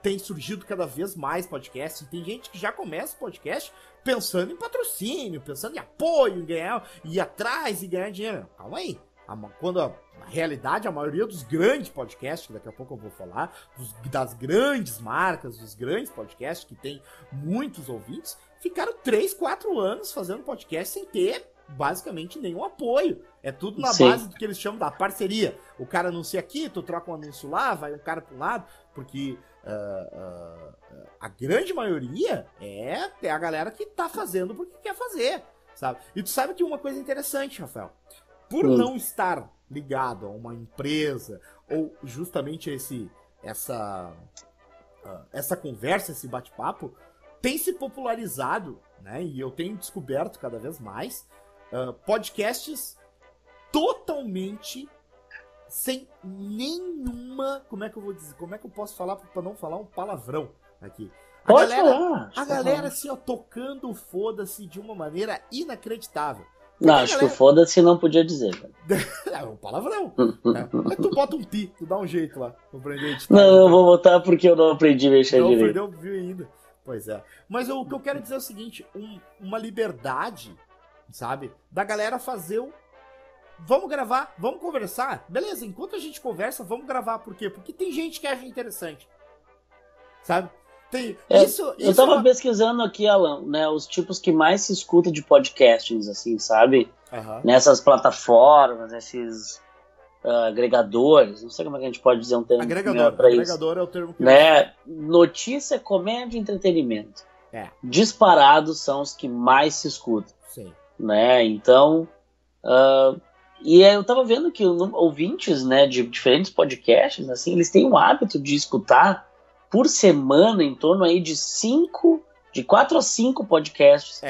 tem surgido cada vez mais podcasts, e tem gente que já começa o podcast pensando em patrocínio, pensando em apoio, em ganhar, ir atrás e ganhar dinheiro. Calma aí. Quando na realidade a maioria dos grandes podcasts, que daqui a pouco eu vou falar, das grandes marcas, dos grandes podcasts que tem muitos ouvintes, ficaram 3, 4 anos fazendo podcast sem ter basicamente nenhum apoio. É tudo na base do que eles chamam da parceria. O cara anuncia aqui, tu troca um anúncio lá, vai um cara para um lado, porque a grande maioria é a galera que tá fazendo porque quer fazer, sabe? E tu sabe que uma coisa interessante, Rafael, por não estar ligado a uma empresa, ou justamente essa conversa, esse bate-papo, tem se popularizado, né? E eu tenho descoberto cada vez mais podcasts totalmente sem nenhuma... Como é que eu vou dizer? Como é que eu posso falar pra não falar um palavrão aqui? A galera assim, ó, tocando foda-se de uma maneira inacreditável. Não, acho que o foda-se não podia dizer. É um palavrão. Mas tu bota um pi, tu dá um jeito lá. Não, eu vou botar porque eu não aprendi a mexer direito. Não aprendeu ainda. Pois é. Mas o que eu quero dizer é o seguinte, uma liberdade, sabe? Da galera fazer vamos gravar, vamos conversar. Beleza, enquanto a gente conversa, vamos gravar. Por quê? Porque tem gente que acha interessante. Sabe? Eu tava pesquisando aqui, Alan, né, os tipos que mais se escuta de podcastings, assim, sabe? Nessas plataformas, nesses agregadores, não sei como é que a gente pode dizer um termo melhor pra isso. Agregador é o termo que né? Notícia, comédia e entretenimento. Disparados são os que mais se escutam. Sim. Né? Então, e eu tava vendo que ouvintes, né, de diferentes podcasts, assim, eles têm o hábito de escutar por semana em torno aí de 4 a 5 podcasts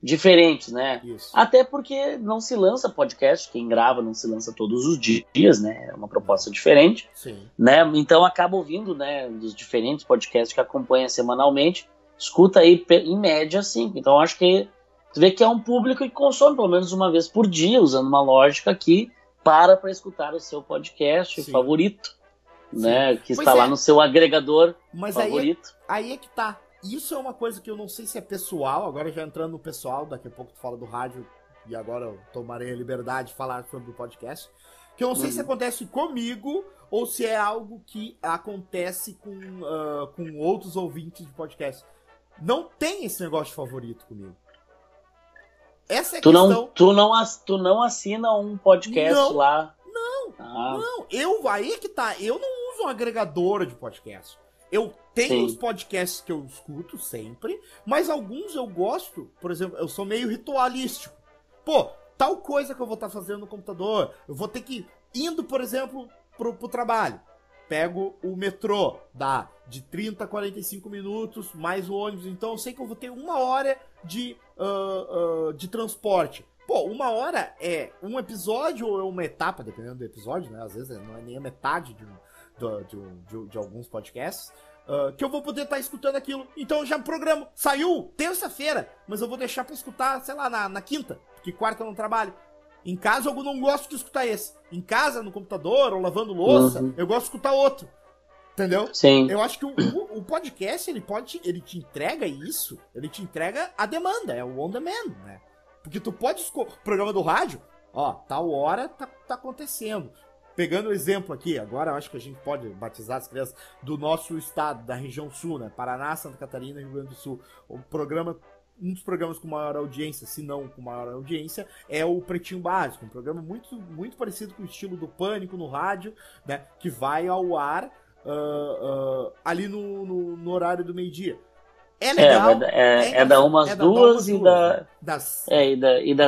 diferentes, né? Isso. Até porque não se lança podcast, quem grava não se lança todos os dias, né? É uma proposta diferente. Sim. Né? Então acaba ouvindo, né, dos diferentes podcasts que acompanha semanalmente, escuta aí em média 5. Então acho que tu vê que é um público que consome pelo menos uma vez por dia, usando uma lógica aqui, para escutar o seu podcast favorito. Né, que está lá no seu agregador favorito. Aí é que tá. Isso é uma coisa que eu não sei se é pessoal, agora já entrando no pessoal, daqui a pouco tu fala do rádio, e agora eu tomarei a liberdade de falar sobre o podcast, que eu não sei se acontece comigo, ou se é algo que acontece com outros ouvintes de podcast. Não tem esse negócio de favorito comigo. Essa é a questão. Tu não assina um podcast lá? Não, aí que tá, eu não uso um agregador de podcast. Eu tenho os podcasts que eu escuto sempre, mas alguns eu gosto, por exemplo, eu sou meio ritualístico. Pô, tal coisa que eu vou estar fazendo no computador, eu vou ter que, indo, por exemplo, pro trabalho, pego o metrô, dá de 30 a 45 minutos, mais o ônibus, então eu sei que eu vou ter 1 hora de transporte. Pô, 1 hora é um episódio ou é uma etapa, dependendo do episódio, né? Às vezes não é nem a metade de alguns podcasts, que eu vou poder estar escutando aquilo. Então eu já programo. Saiu terça-feira, mas eu vou deixar pra escutar, sei lá, na quinta, porque quarta eu não trabalho. Em casa eu não gosto de escutar esse. Em casa, no computador, ou lavando louça, eu gosto de escutar outro. Entendeu? Sim. Eu acho que o podcast, ele te entrega isso, ele te entrega a demanda, é o on demand, né? Porque tu pode escolher o programa do rádio, ó, tal hora tá acontecendo. Pegando o exemplo aqui, agora eu acho que a gente pode batizar as crianças do nosso estado, da região sul, né? Paraná, Santa Catarina e Rio Grande do Sul. Um dos programas com maior audiência, se não com maior audiência, é o Pretinho Básico, um programa muito, muito parecido com o estilo do Pânico no rádio, né? Que vai ao ar ali no horário do meio-dia. É legal. É da umas duas e das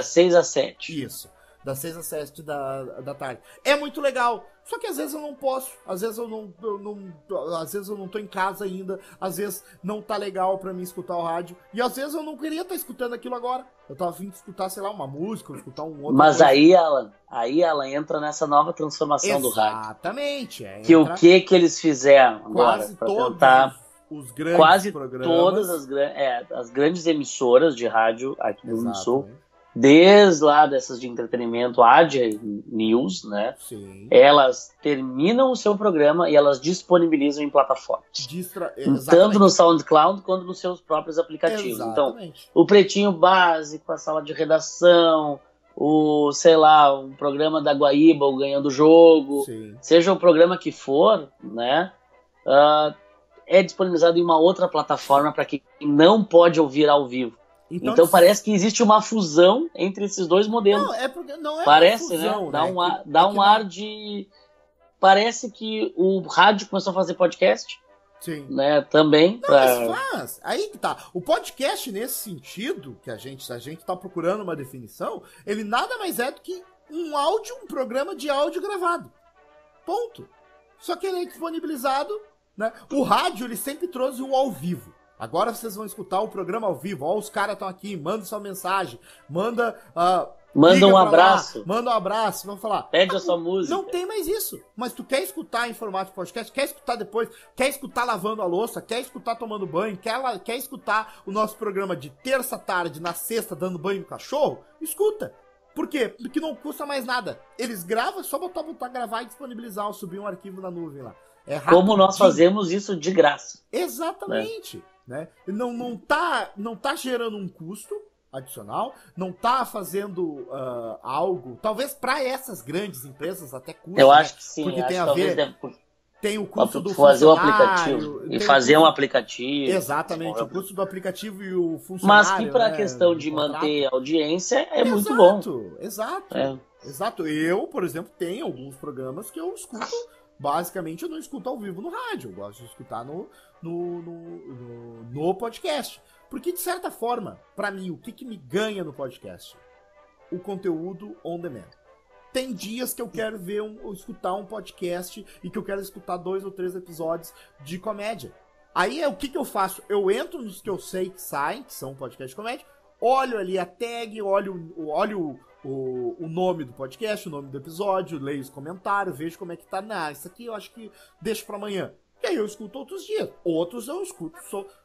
6 às 7. Isso. Das 6 às 7 da tarde. É muito legal. Só que às vezes eu não posso. Às vezes às vezes eu não tô em casa ainda. Às vezes não tá legal pra mim escutar o rádio. E às vezes eu não queria estar escutando aquilo agora. Eu tava vindo escutar, sei lá, uma música, ou escutar um outro. Mas coisa. Aí, Alan, entra nessa nova transformação do rádio. Exatamente. O que eles fizeram agora? Quase todos tentar... os grandes quase programas. Todas as grandes emissoras de rádio aqui no Rio Grande do Sul, desde lá dessas de entretenimento, a AD News, né? Sim. Elas terminam o seu programa e elas disponibilizam em plataformas. Tanto no SoundCloud quanto nos seus próprios aplicativos. Exatamente. Então, o Pretinho Básico, a sala de redação, um programa da Guaíba, o Ganhando o Jogo, sim, seja o programa que for, né? É disponibilizado em uma outra plataforma para quem não pode ouvir ao vivo. Então parece que existe uma fusão entre esses dois modelos. Não é parece, uma fusão, né? Dá um ar de... Parece que o rádio começou a fazer podcast. Sim. Né? Também. Mas faz. Aí que tá. O podcast, nesse sentido, que a gente tá procurando uma definição, ele nada mais é do que um programa de áudio gravado. Ponto. Só que ele é disponibilizado, né? O rádio, ele sempre trouxe o ao vivo. Agora vocês vão escutar o programa ao vivo. Ó, os caras estão aqui, manda sua mensagem, manda um abraço. Manda um abraço, vamos falar. Pede a sua música. Não tem mais isso. Mas tu quer escutar em formato podcast, quer escutar depois, quer escutar lavando a louça, quer escutar tomando banho, quer escutar o nosso programa de terça tarde, na sexta, dando banho no cachorro? Escuta. Por quê? Porque não custa mais nada. Eles gravam, é só botar gravar e disponibilizar, ou subir um arquivo na nuvem lá. É rapidinho. Como nós fazemos isso de graça. Exatamente. Né? Não tá gerando um custo adicional, não tá fazendo algo, talvez para essas grandes empresas até custa. Eu acho que sim. Porque tem a ver... Tem o custo do fazer o aplicativo. E fazer um aplicativo. Exatamente, o custo do aplicativo e o funcionário. Mas que para a questão de manter a audiência é muito bom. Exato. Eu, por exemplo, tenho alguns programas que eu escuto. Basicamente, eu não escuto ao vivo no rádio. Eu gosto de escutar no podcast. Porque, de certa forma, pra mim, o que me ganha no podcast? O conteúdo on demand. Tem dias que eu quero escutar um podcast e que eu quero escutar 2 ou 3 episódios de comédia. Aí, o que eu faço? Eu entro nos que eu sei que saem, que são podcast de comédia, olho ali a tag, olho o nome do podcast, o nome do episódio, leio os comentários, vejo como é que tá. Isso aqui eu acho que deixo pra amanhã. E aí eu escuto outros dias. Outros eu escuto,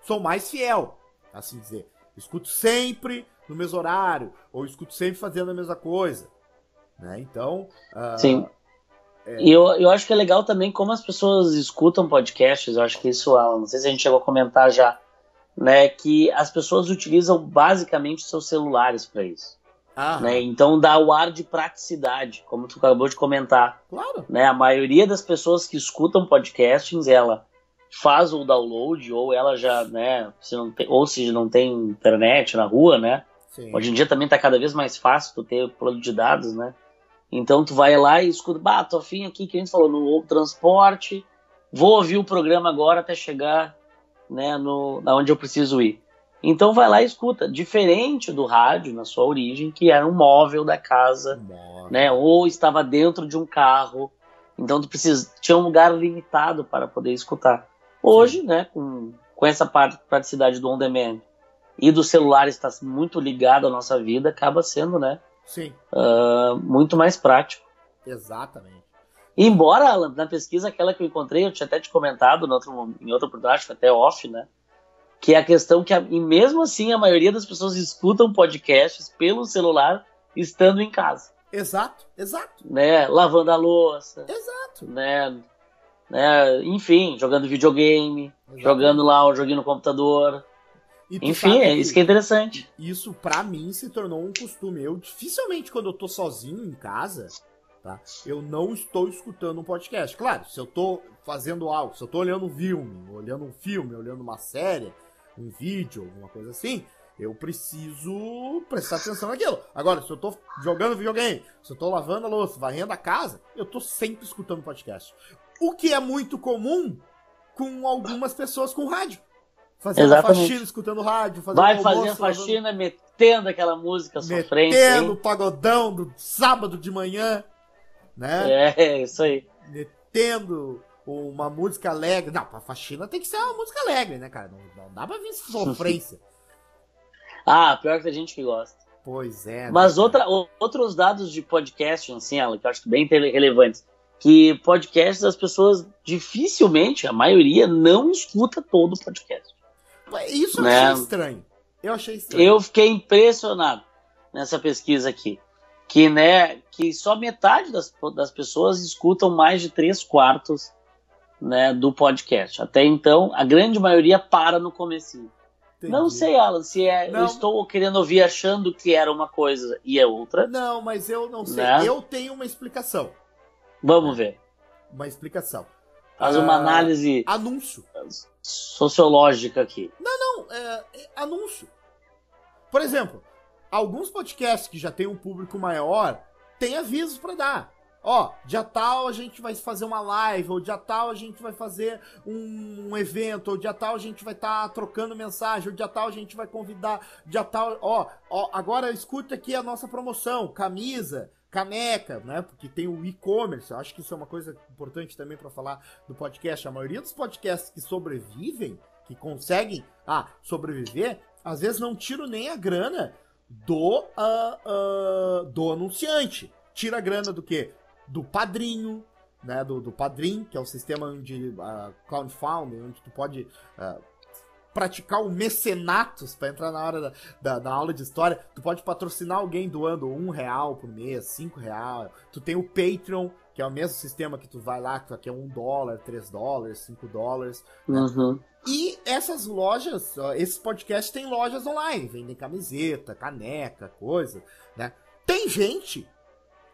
sou mais fiel, assim dizer. Escuto sempre no mesmo horário, ou escuto sempre fazendo a mesma coisa. Né? Então... Sim. E eu acho que é legal também como as pessoas escutam podcasts. Eu acho que isso, não sei se a gente chegou a comentar já, né, que as pessoas utilizam basicamente seus celulares para isso. Né? Então dá o ar de praticidade, como tu acabou de comentar. Claro. Né? A maioria das pessoas que escutam podcastings, ela faz o download, ou ela já, né, se não tem internet na rua, né? Sim. Hoje em dia também tá cada vez mais fácil tu ter plano de dados, né? Então tu vai lá e escuta, tô afim aqui, que a gente falou, no transporte, vou ouvir o programa agora até chegar, né, onde eu preciso ir. Então vai lá e escuta, diferente do rádio na sua origem, que era um móvel da casa, né, ou estava dentro de um carro, então tinha um lugar limitado para poder escutar. Hoje, sim, né, com essa praticidade do on demand e do celular estar muito ligado à nossa vida, acaba sendo, né, sim, muito mais prático. Exatamente. Embora, Alan, na pesquisa aquela que eu encontrei, eu tinha até te comentado em outra oportunidade, foi até off, né, que é a questão que, e mesmo assim, a maioria das pessoas escutam podcasts pelo celular estando em casa. Exato. né? Lavando a louça, Exato. né? Enfim, jogando videogame, Exatamente. jogando lá o joguinho no computador. E tu Enfim, sabe é isso que é interessante. Isso, pra mim, se tornou um costume. Eu, dificilmente, quando eu tô sozinho em casa, tá? Eu não estou escutando um podcast. Claro, se eu tô fazendo algo, se eu tô olhando um filme, olhando uma série, um vídeo, alguma coisa assim, eu preciso prestar atenção naquilo. Agora, se eu tô jogando videogame, se eu tô lavando a louça, varrendo a casa, eu tô sempre escutando podcast. O que é muito comum com algumas pessoas com rádio. Fazendo a faxina, escutando rádio, fazendo Vai almoço, fazer a faxina, metendo aquela música sofrente. metendo o pagodão do sábado de manhã, né? É, isso aí. Metendo uma música alegre. Não, pra faxina tem que ser uma música alegre, né, cara? Não dá pra vir sofrência. Pior que tem gente que gosta. Pois é. Mas né, outros dados de podcast, assim, Alan, que eu acho bem relevantes, que podcasts as pessoas dificilmente, a maioria, não escuta todo o podcast. Isso eu né? achei estranho. Eu fiquei impressionado nessa pesquisa aqui. Que só metade das pessoas escutam mais de 3/4, né, do podcast. Até então, a grande maioria para no comecinho. Entendi. Não sei, Alan, se eu estou querendo ouvir achando que era uma coisa e é outra. Não, mas eu não sei. Né? Eu tenho uma explicação. Vamos ver. Uma explicação. Faz uma análise... Anúncio. Sociológica aqui. Não, anúncio. Por exemplo, alguns podcasts que já tem um público maior tem avisos pra dar. Ó, dia tal a gente vai fazer uma live, ou dia tal a gente vai fazer um evento, ou dia tal a gente vai estar trocando mensagem, ou dia tal a gente vai convidar, dia tal... Ó, agora escuta aqui a nossa promoção, camisa, caneca, né? Porque tem o e-commerce. Eu acho que isso é uma coisa importante também para falar do podcast. A maioria dos podcasts que sobrevivem, que conseguem sobreviver, às vezes não tiram nem a grana do anunciante. Tira a grana do quê? Do padrinho, né? Do Padrim, que é o sistema de crowdfunding, onde tu pode praticar o mecenatos, para entrar na hora da aula de história. Tu pode patrocinar alguém doando R$1 por mês, R$5. Tu tem o Patreon, que é o mesmo sistema que tu vai lá, que é $1, $3, $5. Uhum. Né? E essas lojas, esses podcasts têm lojas online, vendem camiseta, caneca, coisa, né? Tem gente,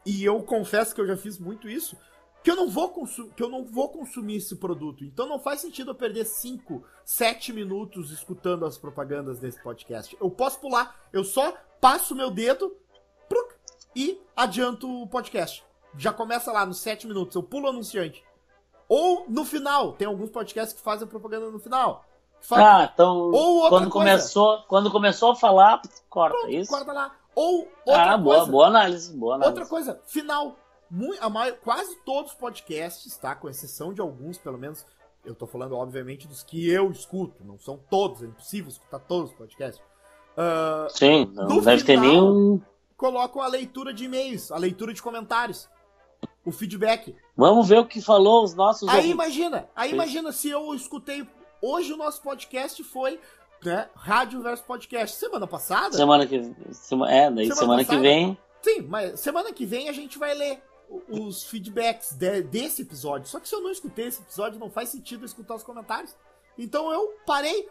e eu confesso que eu já fiz muito isso, que eu não vou consumir esse produto. Então não faz sentido eu perder 5, 7 minutos escutando as propagandas desse podcast. Eu posso pular, eu só passo meu dedo e adianto o podcast. Já começa lá nos 7 minutos, eu pulo o anunciante. Ou no final, tem alguns podcasts que fazem propaganda no final. Então ou quando começou a falar, corta. Pronto, isso? Corta lá. Ou outra coisa. Boa análise. Outra coisa, final. Quase todos os podcasts, tá? Com exceção de alguns, pelo menos. Eu tô falando, obviamente, dos que eu escuto. Não são todos, é impossível escutar todos os podcasts. Sim, não deve ter nenhum. Colocam a leitura de e-mails, a leitura de comentários, o feedback. Vamos ver o que falou os nossos ouvintes. Imagina se eu escutei. Hoje o nosso podcast foi, né, rádio versus podcast. Semana passada? Semana que vem. Sim, mas semana que vem a gente vai ler os feedbacks desse episódio. Só que se eu não escutei esse episódio, não faz sentido eu escutar os comentários. Então eu parei.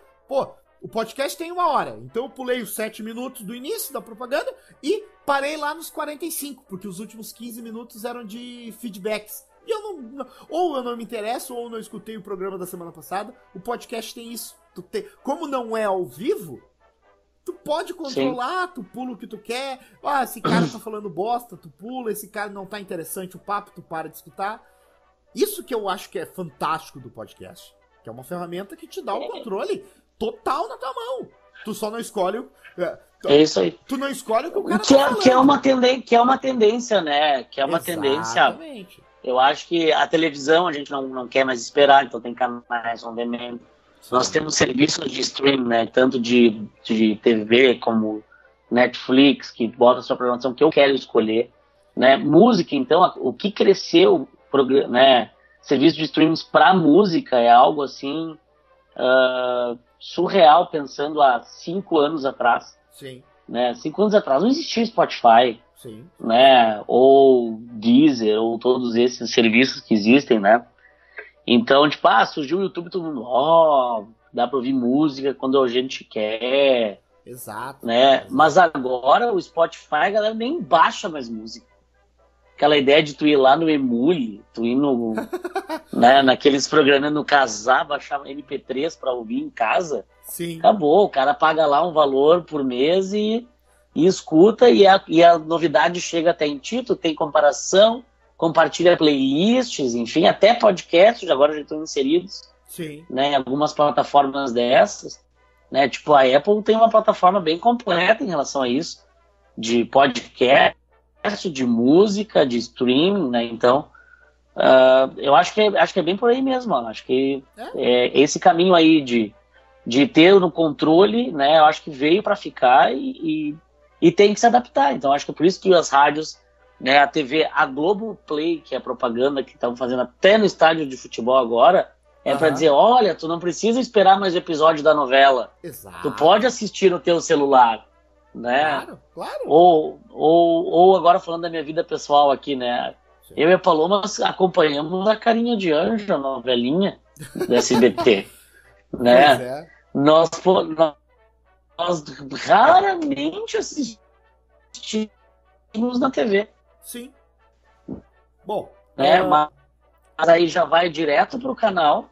O podcast tem 1 hora. Então eu pulei os 7 minutos do início da propaganda e parei lá nos 45, porque os últimos 15 minutos eram de feedbacks. E ou eu não me interesso, ou eu não escutei o programa da semana passada. O podcast tem isso. Como não é ao vivo, tu pode controlar, tu pula o que tu quer. Esse cara tá falando bosta, tu pula. Esse cara não tá interessante o papo, tu para de escutar. Isso que eu acho que é fantástico do podcast. Que é uma ferramenta que te dá o controle total na tua mão. Tu só não escolhe... É isso aí. Tu não escolhe o que o cara tá falando. Que é uma tendência, né? Que é uma Exatamente. tendência... Eu acho que a televisão a gente não quer mais esperar, então tem canais on demand. Nós temos serviços de streaming, né? Tanto de TV como Netflix, que bota a sua programação que eu quero escolher. Né? Música, então, o que cresceu, né? Serviço de streaming para música é algo assim surreal, pensando há 5 anos atrás. Sim. Né? 5 anos atrás não existia Spotify. Sim. né? Ou Deezer, ou todos esses serviços que existem, né? Então, tipo, surgiu o YouTube, todo mundo, dá pra ouvir música quando a gente quer, Exato. né? Exato. Mas agora o Spotify, a galera nem baixa mais música. Aquela ideia de tu ir lá no Emule, tu ir no, né, naqueles programas no Casar, baixar MP3 pra ouvir em casa, Sim. acabou. O cara paga lá um valor por mês e escuta, e a novidade chega até em ti, tu tem comparação, compartilha playlists, enfim, até podcasts, agora já estão inseridos, Sim. né, em algumas plataformas dessas, né, tipo a Apple tem uma plataforma bem completa em relação a isso, de podcast, de música, de streaming, né, então eu acho que é bem por aí mesmo, mano. Acho que esse caminho aí de ter no controle, né, eu acho que veio para ficar e tem que se adaptar. Então acho que é por isso que as rádios, né, a TV, a Globoplay, que é a propaganda que estão fazendo até no estádio de futebol agora, para dizer, olha, tu não precisa esperar mais o episódio da novela. Exato. Tu pode assistir no teu celular, né? Claro, claro. Ou agora falando da minha vida pessoal aqui, né? Sim. Eu e a Paloma acompanhamos a Carinha de Anjo, a novelinha do SBT. Né? Pois é. Nós raramente assistimos na TV. Sim. Bom. Né? Mas aí já vai direto pro canal,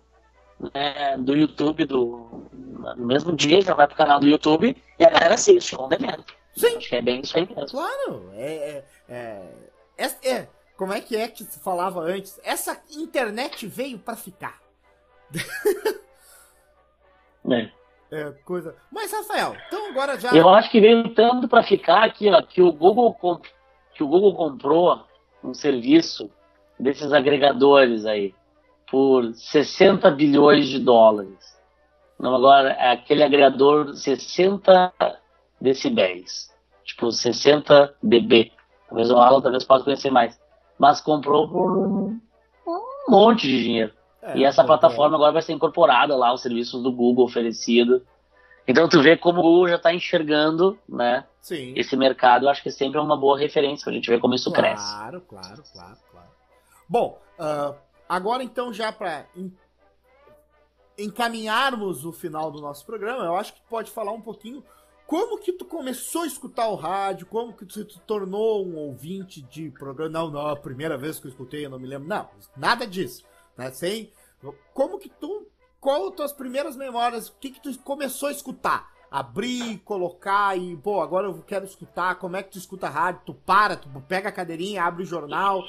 né, do YouTube, no mesmo dia já vai pro canal do YouTube e a galera assiste, on demand. Sim. Acho que é bem isso aí mesmo. Claro. Como é que se falava antes? Essa internet veio para ficar. Coisa. Mas, Rafael, então agora já. Eu acho que veio tanto para ficar aqui, ó, que o Google comprou um serviço desses agregadores aí por 60 bilhões de dólares. Não, agora é aquele agregador 60 decibéis, tipo 60 dB. Talvez o Alan possa conhecer mais. Mas comprou por um monte de dinheiro. E essa plataforma agora vai ser incorporada lá, os serviços do Google oferecido. Então tu vê como o Google já está enxergando, né? Sim. Esse mercado. Eu acho que sempre é uma boa referência pra gente ver como isso cresce. Claro. Bom, agora então já para encaminharmos o final do nosso programa, eu acho que tu pode falar um pouquinho como que tu começou a escutar o rádio, como que tu se tornou um ouvinte de programa. Não, a primeira vez que eu escutei, eu não me lembro. Não, nada disso. Né? Como que qual as tuas primeiras memórias, o que tu começou a escutar? Abrir, colocar e, agora eu quero escutar, como é que tu escuta a rádio? Tu pega a cadeirinha, abre o jornal.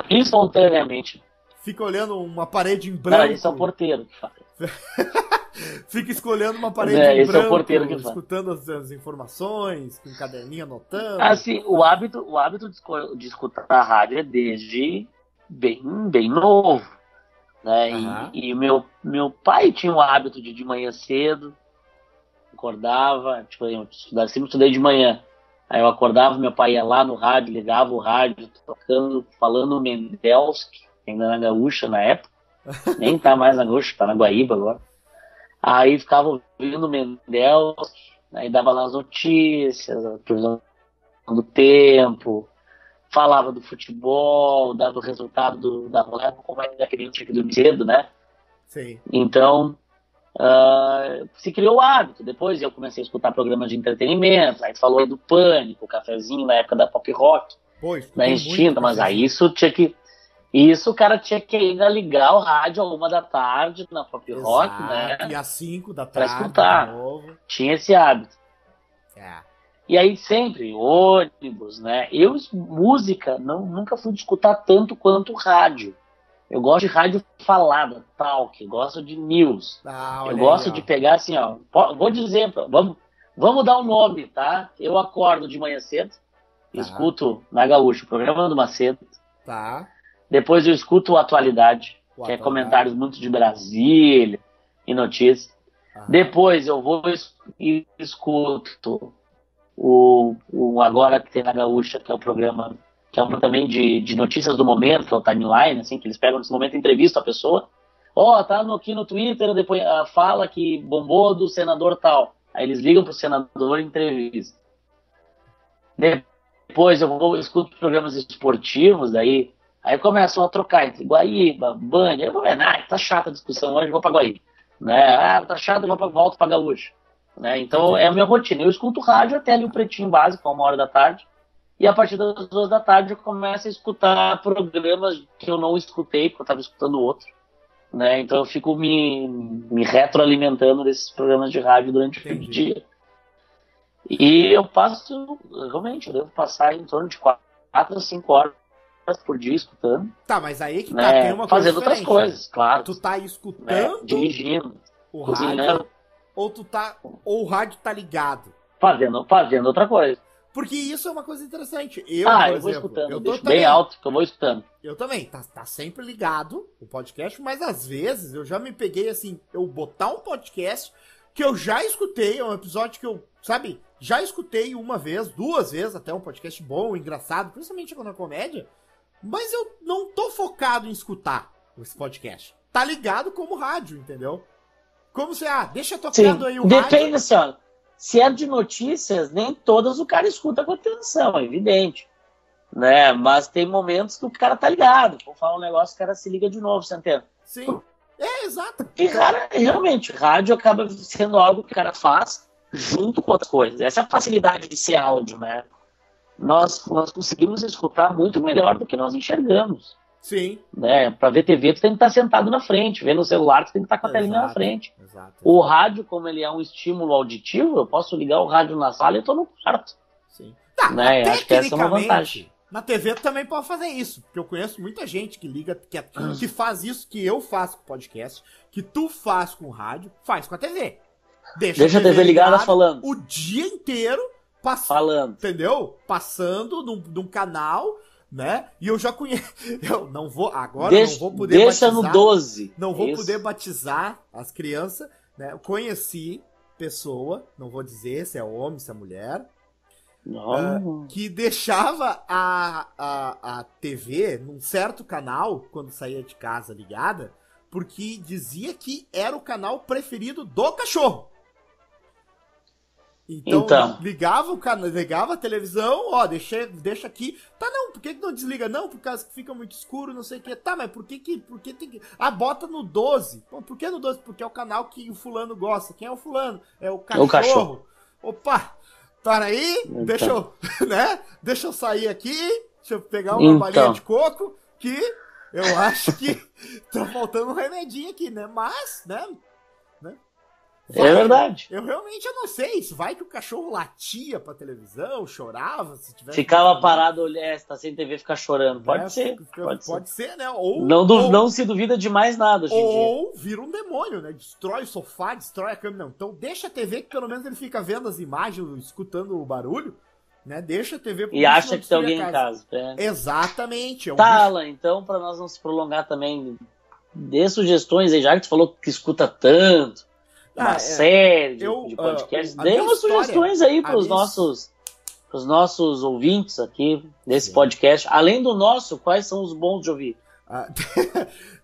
Espontaneamente. Fica olhando uma parede em branco. Não, esse é o porteiro que fala. Fica escolhendo uma parede em branco, é o porteiro que escutando as informações, com um caderninho anotando. Assim, o hábito de escutar a rádio é desde bem novo. Né? E meu pai tinha o hábito de manhã cedo, acordava, tipo, eu sempre estudei de manhã. Aí eu acordava, meu pai ia lá no rádio, ligava o rádio, tocando, falando Mendelski, ainda na Gaúcha na época. Nem tá mais na Gaúcha, tá na Guaíba agora. Aí ficava ouvindo Mendelski, aí dava lá as notícias, a previsão do tempo, falava do futebol, dava o resultado da roleta, como ainda queria tinha que dormir cedo, né? Sim. Então, se criou o hábito. Depois eu comecei a escutar programas de entretenimento, aí falou aí do Pânico, o cafezinho na época da Pop Rock, da Extinta, mas aí isso o cara tinha que ainda ligar o rádio a 1h da tarde na Pop Rock, né? E às 5 da pra tarde escutar. de novo. Tinha esse hábito. E aí sempre, ônibus, né? Eu, música, nunca fui escutar tanto quanto rádio. Eu gosto de rádio falada, talk, gosto de news. Eu gosto de pegar assim, ó, vou dizer, vamos dar um nome, tá? Eu acordo de manhã cedo, escuto na Gaúcha o programa do Macedo. Tá. Depois eu escuto o Atualidade, que é comentários muito de Brasília e notícias. Depois eu vou e escuto o Agora que tem na Gaúcha, que é o programa, que é um também de notícias do momento, que é o timeline, assim, que eles pegam nesse momento e entrevistam a pessoa. Tá aqui no Twitter, depois fala que bombou do senador tal. Aí eles ligam pro senador e entrevistam. depois eu escuto programas esportivos, aí começam a trocar entre Guaíba, Band, eu vou ver, tá chata a discussão hoje, eu vou pra Guaíba, né? Tá chato, eu volto pra Gaúcha, né? Então é a minha rotina, eu escuto rádio até ali o Pretinho Básico, 1h da tarde, e a partir das 2 da tarde eu começo a escutar programas que eu não escutei, porque eu estava escutando outro, né? Então eu fico me retroalimentando desses programas de rádio durante o dia. E eu passo, realmente, eu devo passar em torno de 4 a 5 horas por dia escutando. Tá, mas aí que né? tem uma coisa fazendo outras coisas, claro. Tu tá escutando dirigindo, o cozinhando, rádio, ou o rádio tá ligado? Fazendo outra coisa. Porque isso é uma coisa interessante. Eu vou escutando, eu deixo bem alto que eu vou escutando. Eu também, tá sempre ligado o podcast, mas às vezes eu já me peguei assim, eu botar um podcast que eu já escutei, é um episódio que eu, sabe, já escutei uma vez, 2 vezes, até um podcast bom, engraçado, principalmente quando é comédia, mas eu não tô focado em escutar esse podcast. Tá ligado como rádio, entendeu? Como se, deixa tocando aí o rádio. Depende, assim, ó. Se é de notícias, nem todas o cara escuta com atenção, é evidente. Né? Mas tem momentos que o cara tá ligado. Vou falar um negócio, o cara se liga de novo, Centeno. Sim, exato. E, cara, realmente, rádio acaba sendo algo que o cara faz junto com outras coisas. Essa é a facilidade de ser áudio, né? Nós conseguimos escutar muito melhor do que nós enxergamos. Sim. Né? Para ver TV, tu tem que estar sentado na frente. Ver no celular, tu tem que estar com a telinha na frente. Exato. O rádio, como ele é um estímulo auditivo, eu posso ligar o rádio na sala e eu tô no quarto. Sim. Né? Acho que essa é uma vantagem. Na TV tu também pode fazer isso. Porque eu conheço muita gente que liga, que faz isso que eu faço com podcast, que tu faz com o rádio, faz com a TV. Deixa a TV ligada falando. O dia inteiro falando. Entendeu? Passando num canal... Né? E eu já conheço. Eu não vou. Agora não vou poder deixa batizar. No 12. Não vou poder batizar as crianças. Né? Eu conheci pessoa, não vou dizer se é homem, se é mulher. Que deixava a TV num certo canal, quando saía de casa ligada, porque dizia que era o canal preferido do cachorro. Então. Ligava a televisão, deixa aqui. Tá, não, por que não desliga? Não, por causa que fica muito escuro, não sei o que. Tá, mas por que tem que... bota no 12. Pô, por que no 12? Porque é o canal que o fulano gosta. Quem é o fulano? É o cachorro. Opa, para aí, então. Deixa eu sair aqui, deixa eu pegar uma balinha de coco, que eu acho que tá faltando um remedinho aqui, né? Mas, né? É verdade. Eu realmente não sei. Se vai que o cachorro latia pra televisão, chorava, se tivesse. Ficava parado, tá sem TV, ficar chorando. Pode ser. Pode ser, né? Não se duvida de mais nada hoje em dia. Ou vira um demônio, né? Destrói o sofá, destrói a cama. Não. Então deixa a TV que pelo menos ele fica vendo as imagens, escutando o barulho. Né? Deixa a TV e acha que tem alguém em casa. Exatamente. Alan, então, pra nós não se prolongar também, dê sugestões aí, já que tu falou que escuta tanto. Uma série de podcasts. Dê umas sugestões aí para os nossos ouvintes aqui desse podcast. Além do nosso, quais são os bons de ouvir?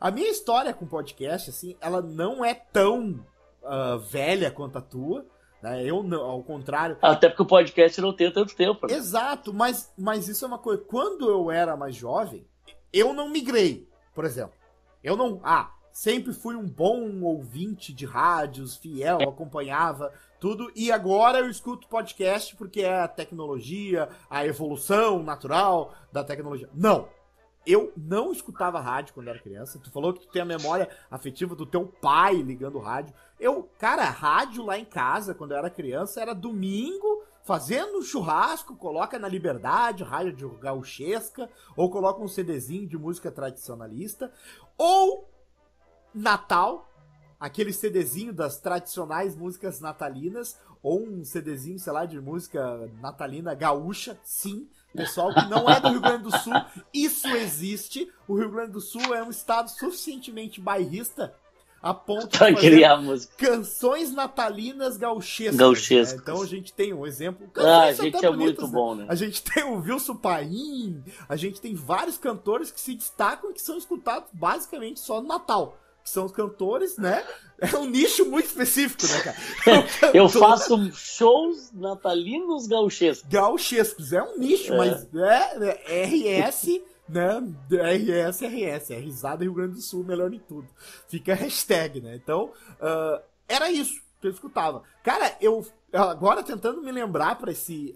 A minha história com podcast, assim, ela não é tão velha quanto a tua. Né? Eu não, ao contrário. Até porque o podcast não tem tanto tempo. Né? Exato, mas isso é uma coisa. Quando eu era mais jovem, eu não migrei, por exemplo. Eu não. Sempre fui um bom ouvinte de rádios, fiel, acompanhava tudo. E agora eu escuto podcast porque é a tecnologia, a evolução natural da tecnologia. Não. Eu não escutava rádio quando era criança. Tu falou que tu tem a memória afetiva do teu pai ligando o rádio. Rádio lá em casa, quando eu era criança, era domingo, fazendo churrasco, coloca na Liberdade, rádio de gauchesca, ou coloca um CDzinho de música tradicionalista, ou Natal, aquele CDzinho das tradicionais músicas natalinas, ou um CDzinho, sei lá, de música natalina gaúcha, sim, pessoal que não é do Rio Grande do Sul, isso existe. O Rio Grande do Sul é um estado suficientemente bairrista a ponto de criar música. Canções natalinas gauchescas. Né? Então a gente tem um exemplo. A gente é bonitas, muito bom, né? A gente tem o Wilson Paim, a gente tem vários cantores que se destacam e que são escutados basicamente só no Natal. que são os cantores, né? É um nicho muito específico, né, cara? Eu faço shows natalinos gauchescos. Gauchescos, é um nicho, mas é RS, né? RS, é risada Rio Grande do Sul, melhor em tudo. Fica a hashtag, né? Então, era isso que eu escutava. Cara, eu agora tentando me lembrar pra esse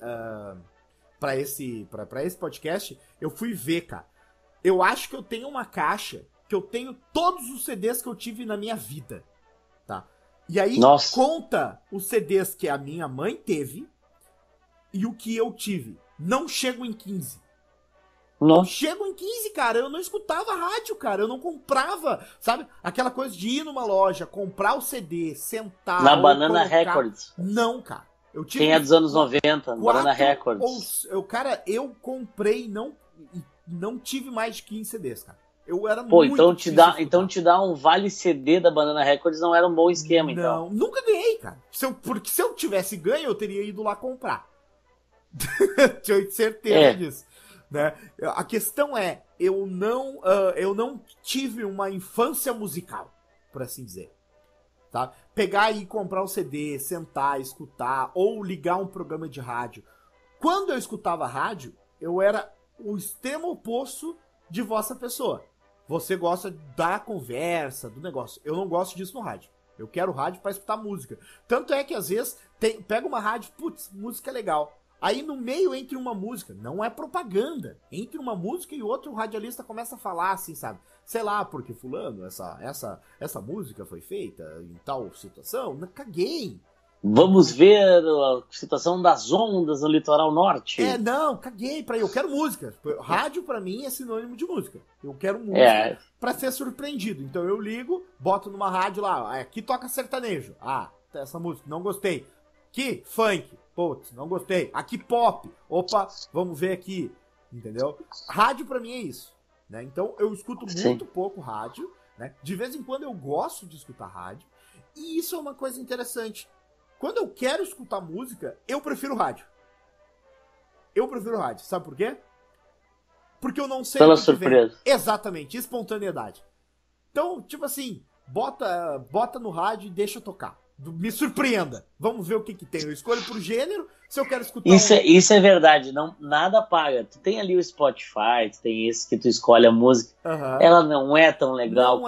podcast, eu fui ver, cara. Eu acho que eu tenho uma caixa que eu tenho todos os CDs que eu tive na minha vida, tá? E aí conta os CDs que a minha mãe teve e o que eu tive. Não chego em 15. Não chego em 15, cara. Eu não escutava rádio, cara. Eu não comprava, sabe? Aquela coisa de ir numa loja, comprar o CD, sentar... Na Banana Records. Não, cara. Eu tive quem é dos anos 90, Banana Records. Cara, eu comprei, não tive mais de 15 CDs, cara. Eu era muito então te dá um vale CD da Banana Records não era um bom esquema, então. Não, nunca ganhei, cara. Porque se eu tivesse ganho, eu teria ido lá comprar. Tinha certeza disso. Né? A questão é, eu não tive uma infância musical, por assim dizer. Tá? Pegar e comprar um CD, sentar, escutar, ou ligar um programa de rádio. Quando eu escutava rádio, eu era o extremo oposto de vossa pessoa. Você gosta da conversa, do negócio. Eu não gosto disso no rádio. Eu quero rádio pra escutar música. Tanto é que às vezes pega uma rádio, putz, música é legal. Aí no meio, entre uma música, não é propaganda, entre uma música e outra o radialista começa a falar assim, sabe? Sei lá, porque fulano, essa música foi feita em tal situação, caguei. Vamos ver a situação das ondas no litoral norte. Não, caguei eu quero música. Rádio pra mim é sinônimo de música. Eu quero música pra ser surpreendido. Então eu ligo, boto numa rádio lá, aqui toca sertanejo. Essa música, não gostei. Aqui, funk. Putz, não gostei. Aqui, pop. Opa, vamos ver aqui. Entendeu? Rádio pra mim é isso. Né? Então eu escuto muito pouco rádio. Né? De vez em quando eu gosto de escutar rádio. E isso é uma coisa interessante. Quando eu quero escutar música, eu prefiro rádio. Sabe por quê? Porque eu não sei pela surpresa. Exatamente, espontaneidade. Então, tipo assim, bota no rádio e deixa tocar. Me surpreenda. Vamos ver o que tem. Eu escolho por gênero, se eu quero escutar... Isso é verdade, nada paga. Tu tem ali o Spotify, tu tem esse que tu escolhe a música. Ela não é tão legal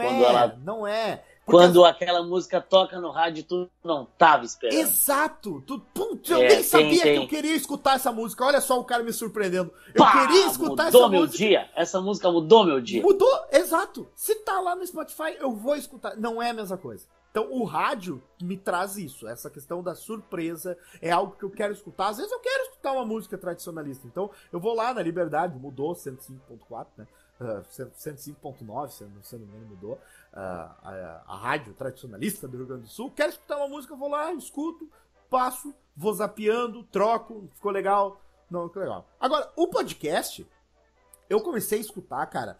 Não é. Quando aquela música toca no rádio, tu não tava esperando. Exato! Eu nem sabia que eu queria escutar essa música. Olha só o cara me surpreendendo. Eu queria escutar essa música. Mudou meu dia. Essa música mudou meu dia. Mudou, exato. Se tá lá no Spotify, eu vou escutar. Não é a mesma coisa. Então o rádio me traz isso. Essa questão da surpresa é algo que eu quero escutar. Às vezes eu quero escutar uma música tradicionalista. Então eu vou lá na Liberdade, mudou 105.4, né? 105.9, se não me engano, mudou a rádio tradicionalista do Rio Grande do Sul. Quero escutar uma música, eu vou lá, escuto, passo, vou zapeando, troco, ficou legal, não ficou legal. Agora, o podcast, eu comecei a escutar, cara,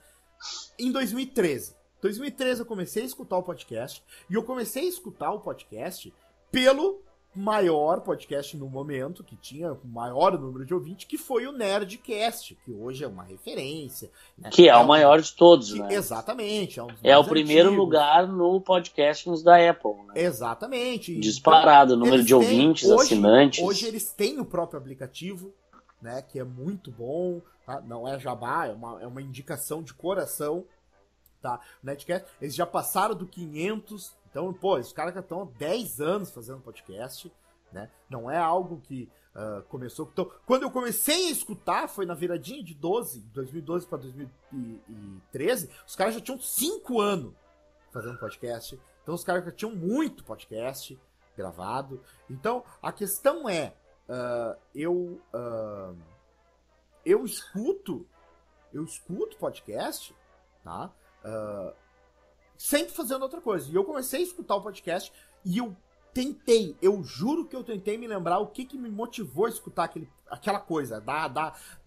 em 2013. 2013 eu comecei a escutar o podcast, e eu comecei a escutar o podcast pelo maior podcast no momento, que tinha o maior número de ouvintes, que foi o Nerdcast, que hoje é uma referência. Né? Que é o maior de todos, né? Exatamente. É o primeiro lugar no podcast da Apple, né? Exatamente. Disparado, então, número de ouvintes, assinantes. Hoje eles têm o próprio aplicativo, né, que é muito bom, tá? Não é jabá, é uma indicação de coração, tá? O Nerdcast, eles já passaram do 500. Então, os caras já estão há 10 anos fazendo podcast, né? Não é algo que começou... Então, quando eu comecei a escutar, foi na viradinha de 2012 para 2013, os caras já tinham 5 anos fazendo podcast. Então, os caras já tinham muito podcast gravado. Então, a questão é, eu escuto podcast, tá? Sempre fazendo outra coisa. E eu comecei a escutar o podcast e eu juro que eu tentei me lembrar o que me motivou a escutar aquela coisa,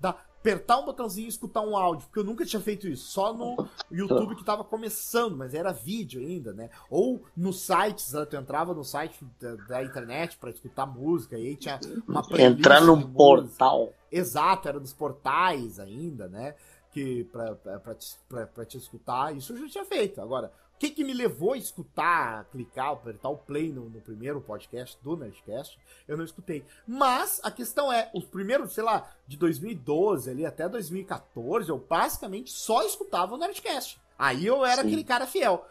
apertar um botãozinho e escutar um áudio, porque eu nunca tinha feito isso, só no YouTube que tava começando, mas era vídeo ainda, né? Ou nos sites, tu entrava no site da internet pra escutar música, e aí tinha uma playlist. Entrar num portal. Exato, era nos portais ainda, né? Que pra te escutar, isso eu já tinha feito. Agora, que me levou a escutar, clicar, apertar o play no primeiro podcast do Nerdcast? Eu não escutei. Mas a questão é, os primeiros, sei lá, de 2012 ali até 2014, eu basicamente só escutava o Nerdcast. Aí eu era aquele cara fiel.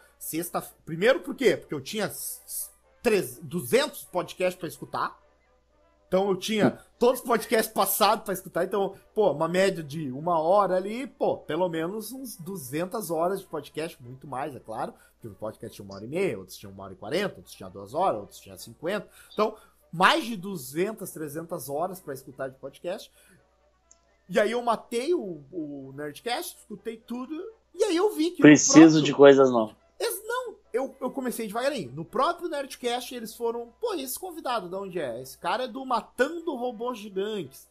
Primeiro por quê? Porque eu tinha 200 podcasts pra escutar. Então eu tinha todos os podcasts passados pra escutar. Então, pô, uma média de 1 hora ali, pô, pelo menos uns 200 horas de podcast. Muito mais, é claro. Porque o podcast tinha 1h30, outros tinham 1h40, outros tinham 2 horas, outros tinham 50. Então, mais de 200, 300 horas pra escutar de podcast. E aí eu matei o Nerdcast, escutei tudo. E aí eu vi que... Preciso de coisas novas. Não, eu comecei devagarinho. No próprio Nerdcast eles foram... Pô, esse convidado de onde é? Esse cara é do Matando Robôs Gigantes,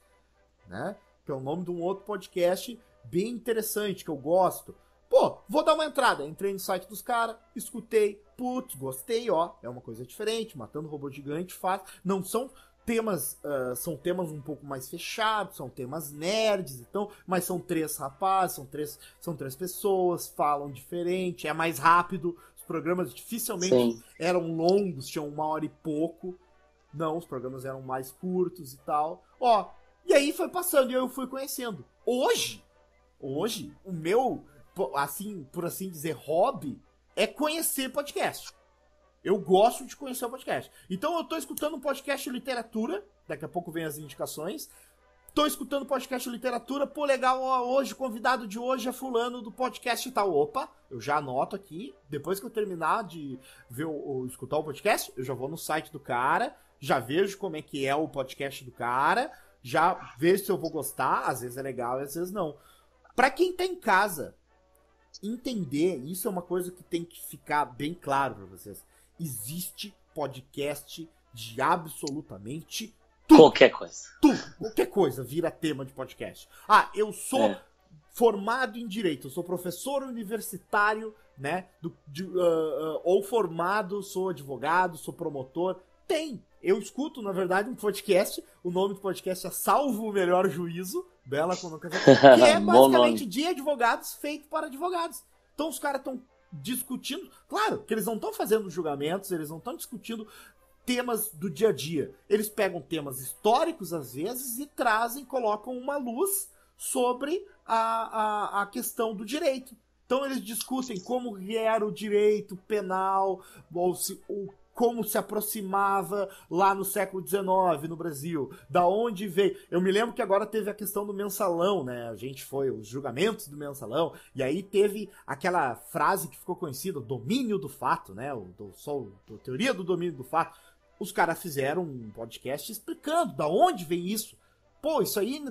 né? Que é o nome de um outro podcast bem interessante, que eu gosto. Pô, vou dar uma entrada. Entrei no site dos caras, escutei. Putz, gostei, ó. É uma coisa diferente. Matando Robô Gigante faz... Não são temas... são temas um pouco mais fechados, são temas nerds, então... Mas são 3 rapazes, são três pessoas, falam diferente, é mais rápido. Programas dificilmente eram longos, tinham 1 hora e pouco. Não, os programas eram mais curtos e tal. Ó, e aí foi passando e eu fui conhecendo. Hoje, o meu, assim, por assim dizer, hobby é conhecer podcast. Eu gosto de conhecer o podcast. Então eu tô escutando um podcast de literatura, daqui a pouco vem as indicações. Tô escutando podcast de literatura, pô, legal, ó, hoje, o convidado de hoje é fulano do podcast e tal. Opa, eu já anoto aqui, depois que eu terminar de ver escutar o podcast, eu já vou no site do cara, já vejo como é que é o podcast do cara, já vejo se eu vou gostar, às vezes é legal, às vezes não. Pra quem tá em casa, entender, isso é uma coisa que tem que ficar bem claro pra vocês. Existe podcast de absolutamente tudo. Qualquer coisa vira tema de podcast. Ah, eu sou formado em Direito, eu sou professor universitário, né? Ou formado, sou advogado, sou promotor. Eu escuto, na verdade, um podcast. O nome do podcast é Salvo o Melhor Juízo, Bela Colocação, que é basicamente de advogados feito para advogados. Então os caras estão discutindo. Claro que eles não estão fazendo julgamentos, eles não estão discutindo temas do dia a dia. Eles pegam temas históricos, às vezes, e colocam uma luz sobre a questão do direito. Então eles discutem como era o direito penal, como se aproximava lá no século XIX no Brasil, da onde veio. Eu me lembro que agora teve a questão do mensalão, né? A gente foi os julgamentos do mensalão, e aí teve aquela frase que ficou conhecida, o domínio do fato, né? A teoria do domínio do fato. Os caras fizeram um podcast explicando da onde vem isso. Pô, isso aí,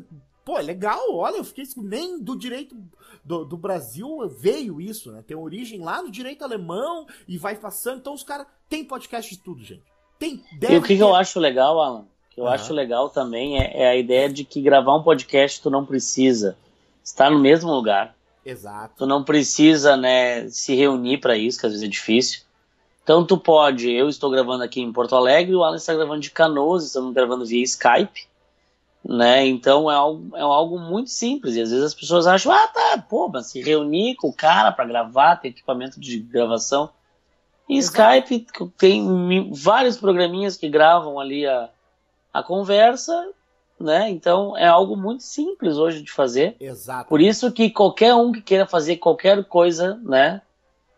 pô, é legal, olha, eu fiquei... Nem do direito do Brasil veio isso, né? Tem origem lá no direito alemão e vai passando. Então os caras têm podcast de tudo, gente. E o que eu acho legal, Alan, que eu acho legal também é a ideia de que gravar um podcast tu não precisa estar no mesmo lugar. Exato. Tu não precisa, né, se reunir para isso, que às vezes é difícil. Então tu pode, eu estou gravando aqui em Porto Alegre, o Alan está gravando de Canoas, estamos gravando via Skype, né? Então é algo muito simples, e às vezes as pessoas acham, mas se reunir com o cara para gravar, ter equipamento de gravação. E Skype tem vários programinhas que gravam ali a conversa, né? Então é algo muito simples hoje de fazer. Exato. Por isso que qualquer um que queira fazer qualquer coisa, né,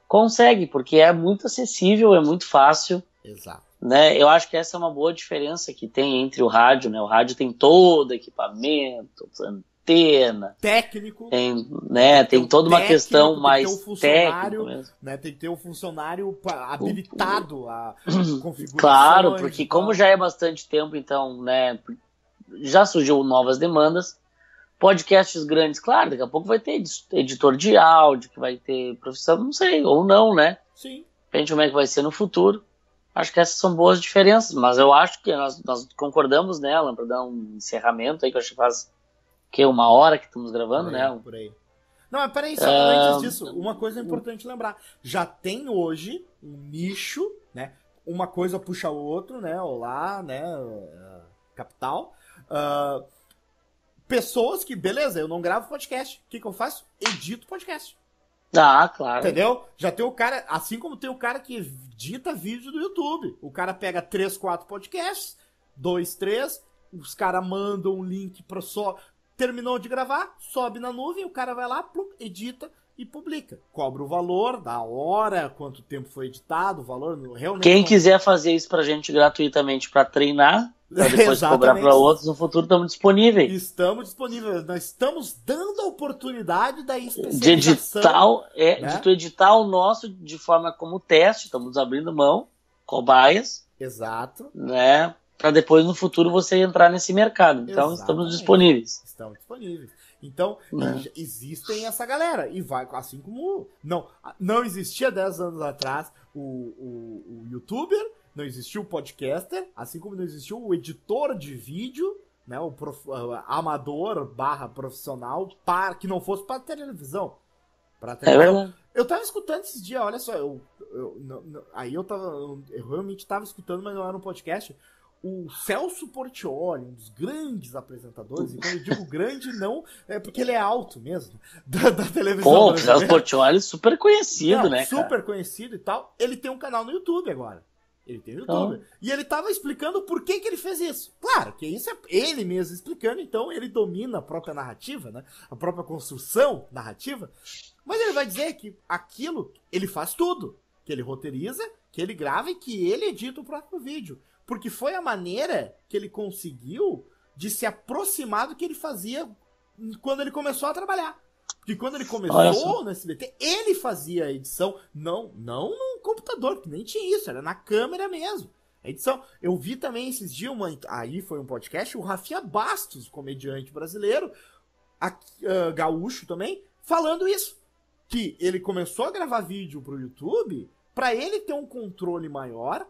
consegue, porque é muito acessível, é muito fácil. Exato. Né? Eu acho que essa é uma boa diferença que tem entre o rádio, né? O rádio tem todo equipamento, antena, técnico, tem toda uma questão mais técnica mesmo. Né? Tem que ter um funcionário habilitado a configurações. Claro, porque como já é bastante tempo, então, né, já surgiu novas demandas. Podcasts grandes, claro, daqui a pouco vai ter editor de áudio, que vai ter profissão, não sei, ou não, né? Sim. Depende de como é que vai ser no futuro. Acho que essas são boas diferenças, mas eu acho que nós concordamos nela, para dar um encerramento aí, que eu acho que faz 1 hora que estamos gravando, né? Por aí. Não, mas peraí, só antes disso, uma coisa importante lembrar. Já tem hoje um nicho, né? Uma coisa puxa a outra, né? Olá, né? Capital. Pessoas que, beleza, eu não gravo podcast. O que eu faço? Edito podcast. Ah, claro. Entendeu? Já tem o cara, assim como tem o cara que edita vídeo do YouTube. O cara pega 3, 4 podcasts, 2, 3, os caras mandam um link para só. Terminou de gravar, sobe na nuvem, o cara vai lá, plum, edita e publica. Cobra o valor da hora, quanto tempo foi editado, o valor realmente. Quem quiser fazer isso pra gente gratuitamente pra treinar, pra depois cobrar pra outros, no futuro estamos disponíveis. Estamos disponíveis. Nós estamos dando a oportunidade da especialização. De tu editar o nosso de forma como teste, estamos abrindo mão, cobaias. Exato. Né? Para depois no futuro você entrar nesse mercado. Então estamos disponíveis. Estamos disponíveis. Então, existem essa galera. E vai, assim como. Não existia 10 anos atrás o youtuber, não existia o podcaster, assim como não existia o editor de vídeo, né? O amador / profissional, que não fosse para televisão. Pra televisão. Eu tava escutando esses dias, olha só, eu realmente tava escutando, mas não era um podcast. O Celso Portiolli, um dos grandes apresentadores, e quando eu digo grande, não é porque ele é alto mesmo, da televisão. Pô, o Celso Portiolli é super conhecido, né? Super conhecido e tal. Ele tem um canal no YouTube agora. Ele tem no YouTube. E ele tava explicando por que ele fez isso. Claro, que isso é ele mesmo explicando, então ele domina a própria narrativa, né? A própria construção narrativa. Mas ele vai dizer que aquilo, ele faz tudo. Que ele roteiriza, que ele grava e que ele edita o próprio vídeo. Porque foi a maneira que ele conseguiu de se aproximar do que ele fazia quando ele começou a trabalhar. Porque quando ele começou no SBT, ele fazia a edição, não num computador, que nem tinha isso, era na câmera mesmo. A edição. Eu vi também esses dias, aí foi um podcast, o Rafinha Bastos, comediante brasileiro, gaúcho também, falando isso. Que ele começou a gravar vídeo pro YouTube pra ele ter um controle maior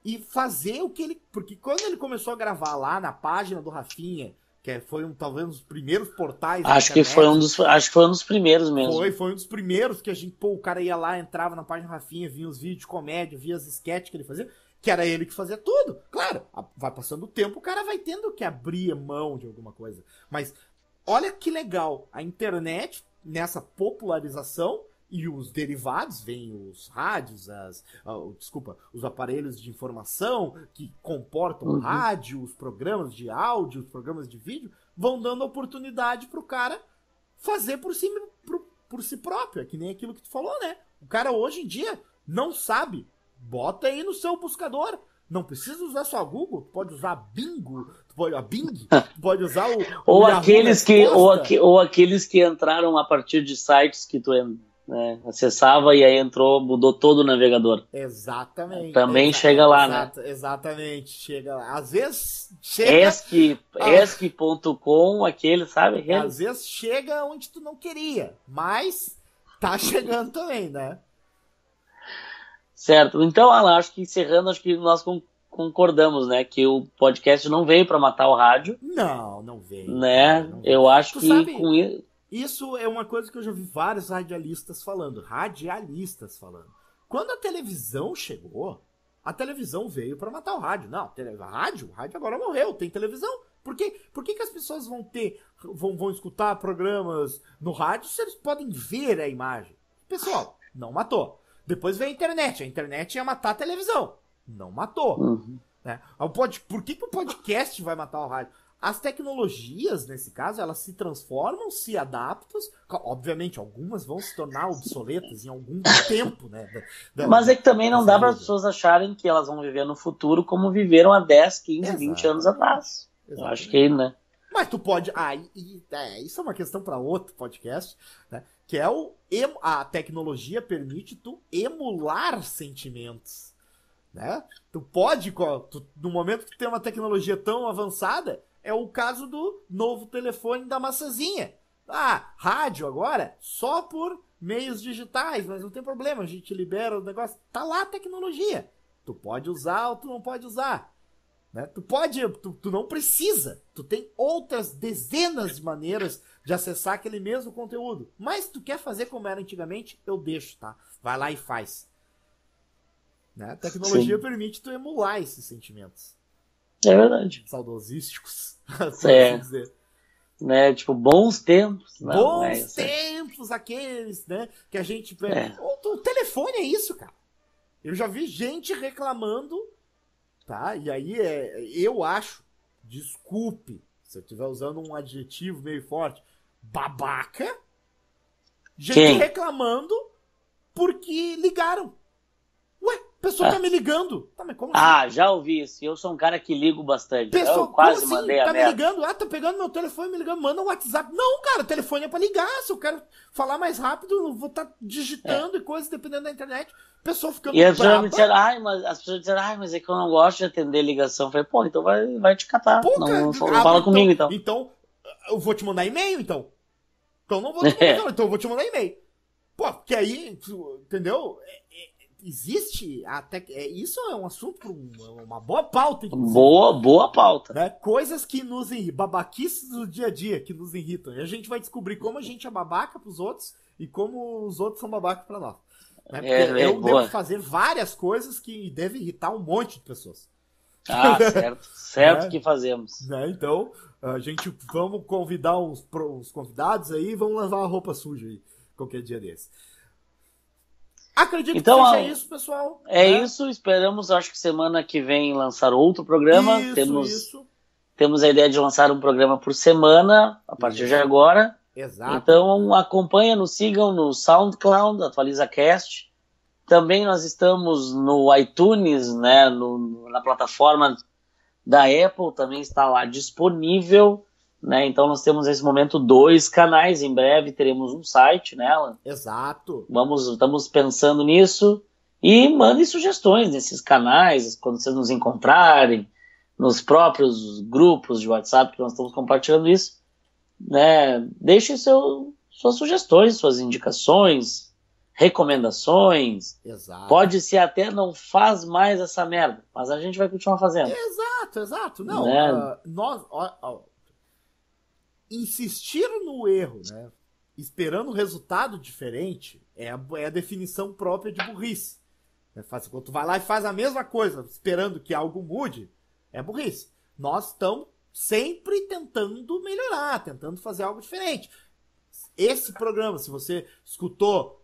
e fazer o que ele... Porque quando ele começou a gravar lá na página do Rafinha, que foi talvez um dos primeiros portais... Acho que foi um dos primeiros mesmo. Foi um dos primeiros que o cara ia lá, entrava na página do Rafinha, via os vídeos de comédia, via as sketches que ele fazia, que era ele que fazia tudo. Claro, vai passando o tempo, o cara vai tendo que abrir mão de alguma coisa. Mas olha que legal, a internet, nessa popularização... E os derivados, vêm os rádios, os aparelhos de informação que comportam rádio, os programas de áudio, os programas de vídeo, vão dando oportunidade pro cara fazer por si próprio. É que nem aquilo que tu falou, né? O cara hoje em dia não sabe. Bota aí no seu buscador. Não precisa usar só Google, tu pode usar Bing, tu pode usar ou aqueles que entraram a partir de sites que tu acessava e aí mudou todo o navegador. Exatamente. Também chega lá, né? Exatamente, chega lá. Às vezes chega... Esc.com, aquele, sabe? Às vezes chega onde tu não queria, mas tá chegando também, né? Certo. Então, Alan, acho que encerrando, acho que nós concordamos, né? Que o podcast não veio para matar o rádio. Não veio. Né? Não veio. Eu acho que com isso... Isso é uma coisa que eu já vi vários radialistas falando. Quando a televisão chegou, a televisão veio para matar o rádio. Não, o rádio agora morreu, tem televisão. Por que as pessoas vão escutar programas no rádio se eles podem ver a imagem? Pessoal, não matou. Depois veio a internet ia matar a televisão. Não matou. Né? Por que o podcast vai matar o rádio? As tecnologias, nesse caso, elas se transformam, se adaptam. Obviamente, algumas vão se tornar obsoletas em algum tempo, né? Mas é que também não dá para as pessoas acharem que elas vão viver no futuro como viveram há 10, 15, 20 anos atrás. Exatamente. Eu acho que, né? Mas tu pode... isso é uma questão para outro podcast, né? Que é a tecnologia permite tu emular sentimentos, né? Tu pode... no momento que tu tem uma tecnologia tão avançada... É o caso do novo telefone da maçãzinha. Rádio agora, só por meios digitais, mas não tem problema, a gente libera o negócio. Tá lá a tecnologia. Tu pode usar ou tu não pode usar. Né? Tu não precisa. Tu tem outras dezenas de maneiras de acessar aquele mesmo conteúdo. Mas tu quer fazer como era antigamente, eu deixo, tá? Vai lá e faz. Né? A tecnologia permite tu emular esses sentimentos. É verdade. Saudosísticos. Né? Tipo, bons tempos. Bons tempos todos aqueles, né, que a gente... É. O telefone é isso, cara. Eu já vi gente reclamando, tá? E aí eu acho, desculpe, se eu estiver usando um adjetivo meio forte, babaca, gente reclamando porque ligaram. Ué, a pessoa tá me ligando. Tá, mas como assim? Já ouvi isso. Eu sou um cara que ligo bastante. Pessoa, eu quase como assim? mandei a Tá me merda. ligando? Tá pegando meu telefone, me ligando, manda um WhatsApp. Não, cara, o telefone é pra ligar. Se eu quero falar mais rápido, eu vou estar digitando e coisas, dependendo da internet. Pessoa ficando E as pessoas braba. me disseram, as pessoas disseram, mas é que eu não gosto de atender ligação. Eu falei, pô, então vai te catar. Pô, não cara, fala comigo, então. Então, eu vou te mandar e-mail, então. Então não vou te mandar, então eu vou te mandar e-mail. Pô, porque aí, entendeu? Existe até isso é um assunto para uma boa pauta. Boa pauta. Né? Coisas que nos irritam, babaquices do dia a dia que nos irritam. E a gente vai descobrir como a gente é babaca pros outros e como os outros são babacas para nós. Né? Porque eu devo fazer várias coisas que devem irritar um monte de pessoas. Certo que fazemos. Né? Então, a gente vamos convidar uns convidados aí e vamos lavar a roupa suja aí, qualquer dia desse. Acredito então, que seja isso, pessoal. Isso, esperamos, acho que semana que vem lançar outro programa. Temos a ideia de lançar um programa por semana, a partir de agora. Exato. Então, acompanha, nos sigam no SoundCloud, AtualizaCast. Também nós estamos no iTunes, né, na plataforma da Apple, também está lá disponível. Né? Então nós temos nesse momento 2 canais, em breve teremos um site nela. Exato. Estamos pensando nisso e mandem sugestões nesses canais, quando vocês nos encontrarem, nos próprios grupos de WhatsApp que nós estamos compartilhando isso, né? Deixem suas sugestões, suas indicações, recomendações. Exato. Pode ser até não faz mais essa merda, mas a gente vai continuar fazendo. Exato. Não, né? Insistir no erro, né, esperando um resultado diferente, é a definição própria de burrice. Quando tu vai lá e faz a mesma coisa, esperando que algo mude, é burrice. Nós estamos sempre tentando melhorar, tentando fazer algo diferente. Esse programa, se você escutou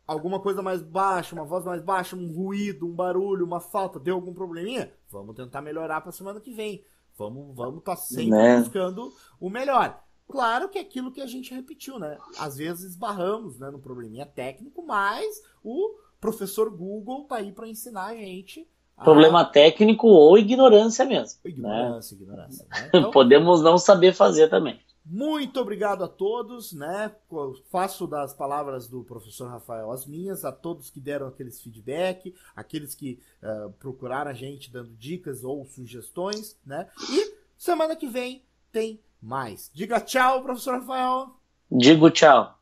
alguma coisa mais baixa, uma voz mais baixa, um ruído, um barulho, uma falta, deu algum probleminha, vamos tentar melhorar para semana que vem. Vamos estar sempre buscando o melhor. Claro que é aquilo que a gente repetiu, né? Às vezes esbarramos, né, no probleminha técnico, mas o professor Google tá aí para ensinar a gente. Problema técnico ou ignorância mesmo. Ignorância. Né? Então, podemos não saber fazer também. Muito obrigado a todos, né? Faço das palavras do professor Rafael as minhas, a todos que deram aqueles feedback, aqueles que procuraram a gente dando dicas ou sugestões, né? E semana que vem tem mais. Diga tchau, professor Rafael. Digo tchau.